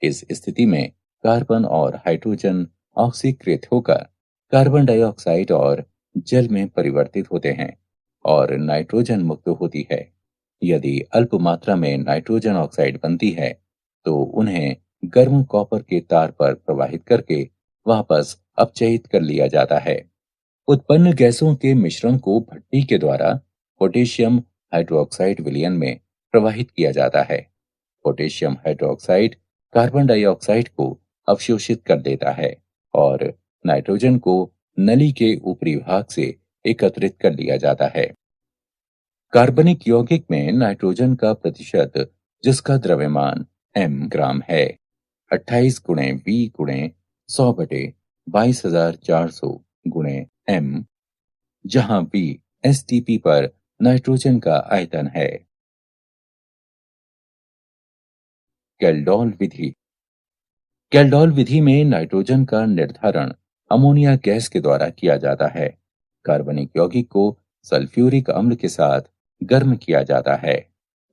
इस स्थिति में कार्बन और हाइड्रोजन ऑक्सीकृत होकर कार्बन डाइऑक्साइड और जल में परिवर्तित होते हैं और नाइट्रोजन मुक्त होती है। यदि अल्प मात्रा में नाइट्रोजन ऑक्साइड बनती है तो उन्हें गर्म कॉपर के तार पर प्रवाहित करके वापस अपचयित कर लिया जाता है। उत्पन्न गैसों के मिश्रण को भट्टी के द्वारा पोटेशियम हाइड्रोक्साइड विलयन में प्रवाहित किया जाता है। पोटेशियम हाइड्रोक्साइड कार्बन डाइऑक्साइड को अवशोषित कर देता है और नाइट्रोजन को नली के ऊपरी भाग से एकत्रित कर लिया जाता है। कार्बनिक यौगिक में नाइट्रोजन का प्रतिशत, जिसका द्रव्यमान m ग्राम है, 28 गुणे V गुणे 100/22400 गुणे m, जहां V STP पर नाइट्रोजन का आयतन है। केल्डॉल विधि। केल्डॉल विधि में नाइट्रोजन का निर्धारण अमोनिया गैस के द्वारा किया जाता है। कार्बनिक यौगिक को सल्फ्यूरिक अम्ल के साथ गर्म किया जाता है।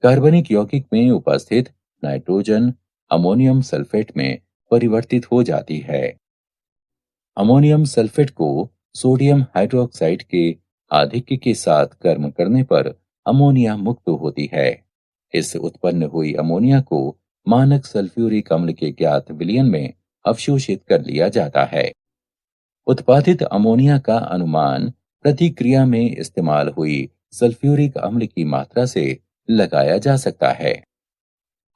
कार्बनिक यौगिक में उपस्थित नाइट्रोजन अमोनियम सल्फेट में परिवर्तित हो जाती है। अमोनियम सल्फेट को सोडियम हाइड्रोक्साइड के आधिक्य के साथ गर्म करने पर अमोनिया मुक्त होती है। इस उत्पन्न हुई अमोनिया को मानक सल्फ्यूरिक अम्ल के ज्ञात विलयन में अवशोषित कर लिया जाता है। उत्पादित अमोनिया का अनुमान प्रतिक्रिया में इस्तेमाल हुई सल्फ्यूरिक अम्ल की मात्रा से लगाया जा सकता है।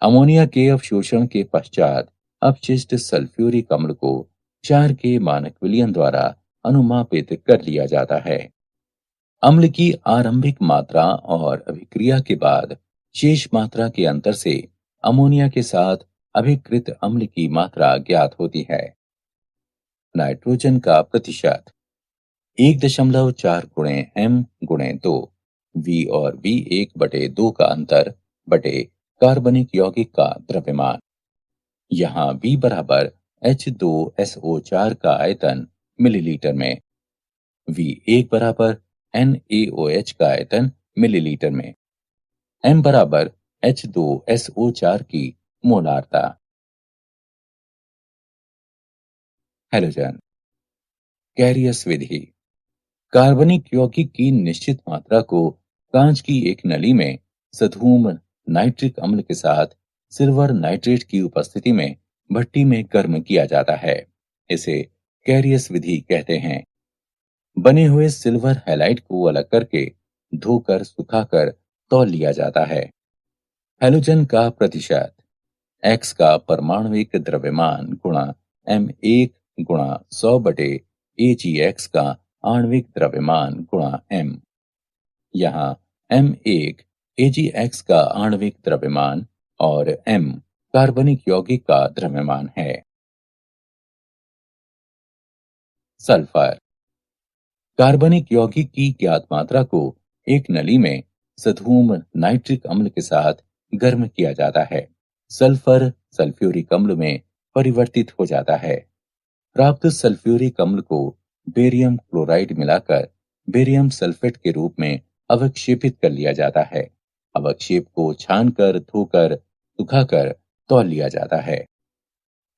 अमोनिया के अवशोषण के पश्चात अपशिष्ट सल्फ्यूरिक अम्ल को 4 के मानक विलयन द्वारा अनुमापित कर लिया जाता है। अम्ल की आरंभिक मात्रा और अभिक्रिया के बाद शेष मात्रा के अंतर से अमोनिया के साथ अभिकृत अम्ल की मात्रा ज्ञात होती है। नाइट्रोजन का प्रतिशत 1.4 गुणे m गुणे 2 V और V1/2 का अंतर बटे कार्बनिक यौगिक का द्रव्यमान। यहाँ V बराबर H2SO4 का आयतन मिलीलीटर में, V1 बराबर NaOH का आयतन मिलीलीटर में, m बराबर H2SO4 की मोलारता। हैलोजन कैरियस विधि। कार्बनिक यौगिक की निश्चित मात्रा को कांच की एक नली में सधूम नाइट्रिक अम्ल के साथ सिल्वर नाइट्रेट की उपस्थिति में भट्टी में गर्म किया जाता है। इसे कैरियस विधि कहते हैं। बने हुए सिल्वर हैलाइड को अलग करके धोकर सुखाकर तौल लिया जाता है। हैलोजन का प्रतिशत X का परमाणविक द्रव्यमान गुणा M1 गुणा 100/Ag(x) का आणविक द्रव्यमान गुणा m। यहाँ M1 Ag(x) का आणविक द्रव्यमान और m कार्बनिक यौगिक का द्रव्यमान है। सल्फर कार्बनिक यौगिक की ज्ञात मात्रा को एक नली में सधूम नाइट्रिक अम्ल के साथ गर्म किया जाता है। सल्फर सल्फ्यूरिक अम्ल में परिवर्तित हो जाता है। प्राप्त सल्फ्यूरिक अम्ल को बेरियम क्लोराइड मिलाकर बेरियम सल्फेट के रूप में अवक्षेपित कर लिया जाता है। अवक्षेप को छानकर धोकर सुखाकर तौल लिया जाता है।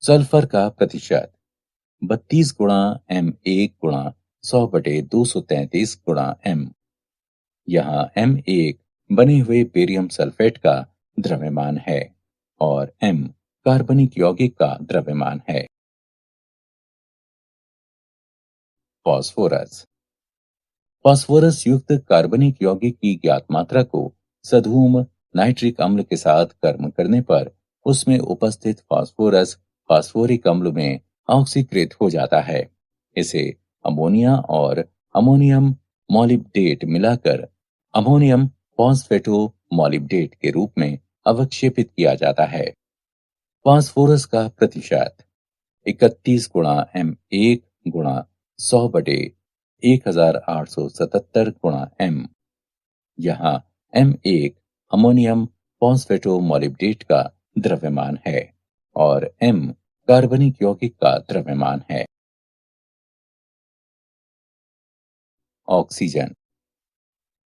सल्फर का प्रतिशत 32 गुणा M1 गुणा 100/233 गुणा m। यहाँ M1 बने हुए बेरियम सल्फेट का द्रव्यमान है और m कार्बनिक यौगिक का द्रव्यमान है। फास्फोरस फास्फोरस युक्त कार्बनिक यौगिक की ज्ञात मात्रा को सधूम नाइट्रिक अम्ल के साथ गर्म करने पर उसमें उपस्थित फास्फोरस फास्फोरिक अम्ल में ऑक्सीकृत हो जाता है। इसे अमोनिया और अमोनियम मॉलिब्डेट मिलाकर अमोनियम फॉस्फेटो मॉलिब्डेट के रूप में अवक्षेपित किया जाता है। फास्फोरस का प्रतिशत 31 गुणा M1 गुणा 100/1877 गुणा m। यहाँ M1 अमोनियम फॉस्फेटो मॉलिब्डेट का द्रव्यमान है और m कार्बनिक यौगिक का द्रव्यमान है। ऑक्सीजन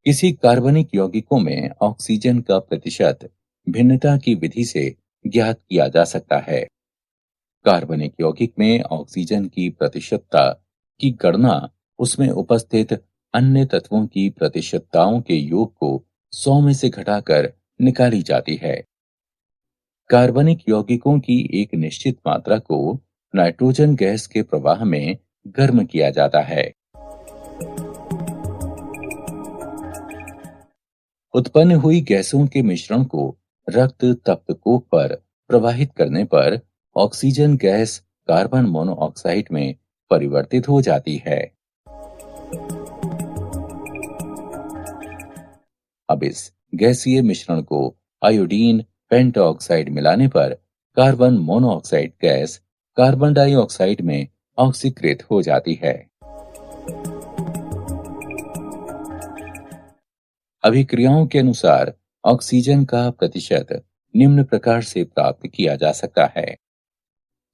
किसी कार्बनिक यौगिकों में ऑक्सीजन का प्रतिशत भिन्नता की विधि से ज्ञात किया जा सकता है। कार्बनिक यौगिक में ऑक्सीजन की प्रतिशतता की गणना उसमें उपस्थित अन्य तत्वों की प्रतिशतताओं के योग को 100 में से घटाकर निकाली जाती है। कार्बनिक यौगिकों की एक निश्चित मात्रा को नाइट्रोजन गैस के प्रवाह में गर्म किया जाता है। उत्पन्न हुई गैसों के मिश्रण को रक्त तप्तकोप पर प्रवाहित करने पर ऑक्सीजन गैस कार्बन मोनोऑक्साइड में परिवर्तित हो जाती है। अब इस गैसीय मिश्रण को आयोडीन पेंटऑक्साइड मिलाने पर carbon monoxide gas carbon dioxide में ऑक्सीकृत हो जाती है। अभिक्रियाओं के अनुसार ऑक्सीजन का प्रतिशत निम्न प्रकार से प्राप्त किया जा सकता है।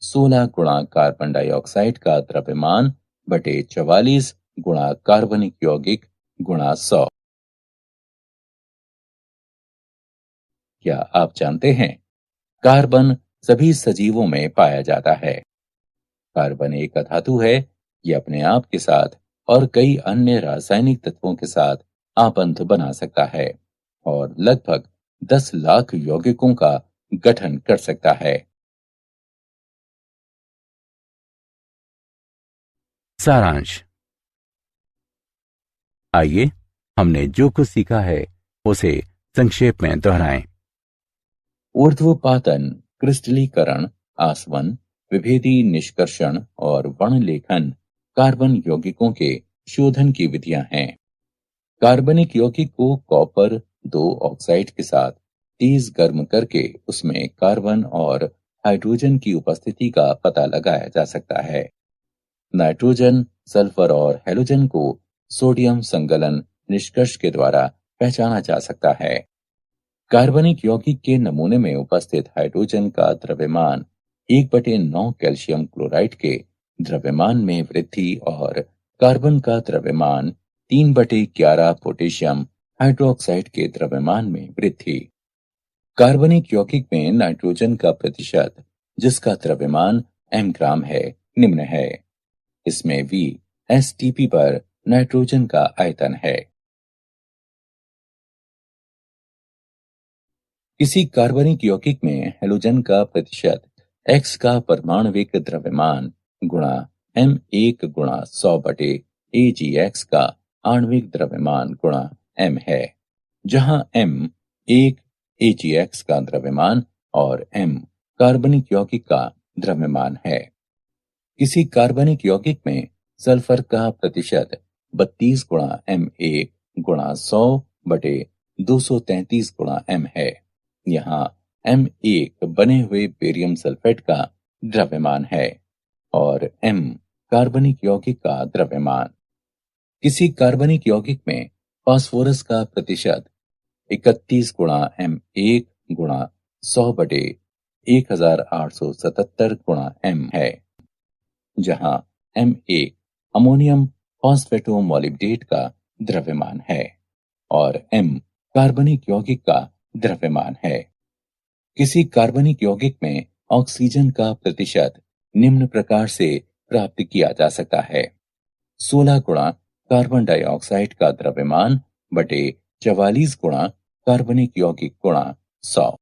16 गुणा कार्बन डाइऑक्साइड का द्रव्यमान बटे 44 गुणा कार्बनिक यौगिक गुणा 100। क्या आप जानते हैं कार्बन सभी सजीवों में पाया जाता है। कार्बन एक अधातु है। ये अपने आप के साथ और कई अन्य रासायनिक तत्वों के साथ आबंध बना सकता है और लगभग 10 लाख यौगिकों का गठन कर सकता है। सारांश। आइए हमने जो कुछ सीखा है उसे संक्षेप में दोहराएं। ऊर्ध्वपातन, क्रिस्टलीकरण, आसवन, विभेदी निष्कर्षण और वर्णलेखन कार्बन यौगिकों के शोधन की विधियां हैं। कार्बनिक यौगिक को कॉपर 2 ऑक्साइड के साथ तेज गर्म करके उसमें कार्बन और हाइड्रोजन की उपस्थिति का पता लगाया जा सकता है। नाइट्रोजन, सल्फर और हैलोजन को सोडियम संगलन निष्कर्ष के द्वारा पहचाना जा सकता है। कार्बनिक यौगिक के नमूने में उपस्थित हाइड्रोजन का द्रव्यमान 1/9 कैल्शियम क्लोराइड के द्रव्यमान में वृद्धि और कार्बन का द्रव्यमान 3/11 पोटेशियम हाइड्रोक्साइड के द्रव्यमान में वृद्धि। कार्बनिक यौगिक में नाइट्रोजन का प्रतिशत, जिसका द्रव्यमान m ग्राम है, निम्न है। इसमें V STP पर नाइट्रोजन का आयतन है। किसी कार्बनिक यौगिक में हैलोजन का प्रतिशत X का परमाणविक द्रव्यमान गुणा M1 गुणा 100/AgX का आणविक द्रव्यमान गुणा M है, जहां M 1 AgX का द्रव्यमान और M कार्बनिक यौगिक का द्रव्यमान है। किसी कार्बनिक यौगिक में सल्फर का प्रतिशत 32 गुणा M1 गुणा 100/233 गुणा M है। यहाँ M1 बने हुए बेरियम सल्फेट का द्रव्यमान है और M कार्बनिक यौगिक का द्रव्यमान। किसी कार्बनिक यौगिक में फास्फोरस का प्रतिशत 31 गुणा M1 गुणा 100/1877 गुणा M है, जहां M1 अमोनियम फॉस्फेटोमोलिब्डेट का द्रव्यमान है और M कार्बनिक यौगिक का द्रव्यमान है। किसी कार्बनिक यौगिक में ऑक्सीजन का प्रतिशत निम्न प्रकार से प्राप्त किया जा सकता है: 16 गुणा कार्बन डाइऑक्साइड का द्रव्यमान बटे 44 गुणा कार्बनिक यौगिक गुणा 100।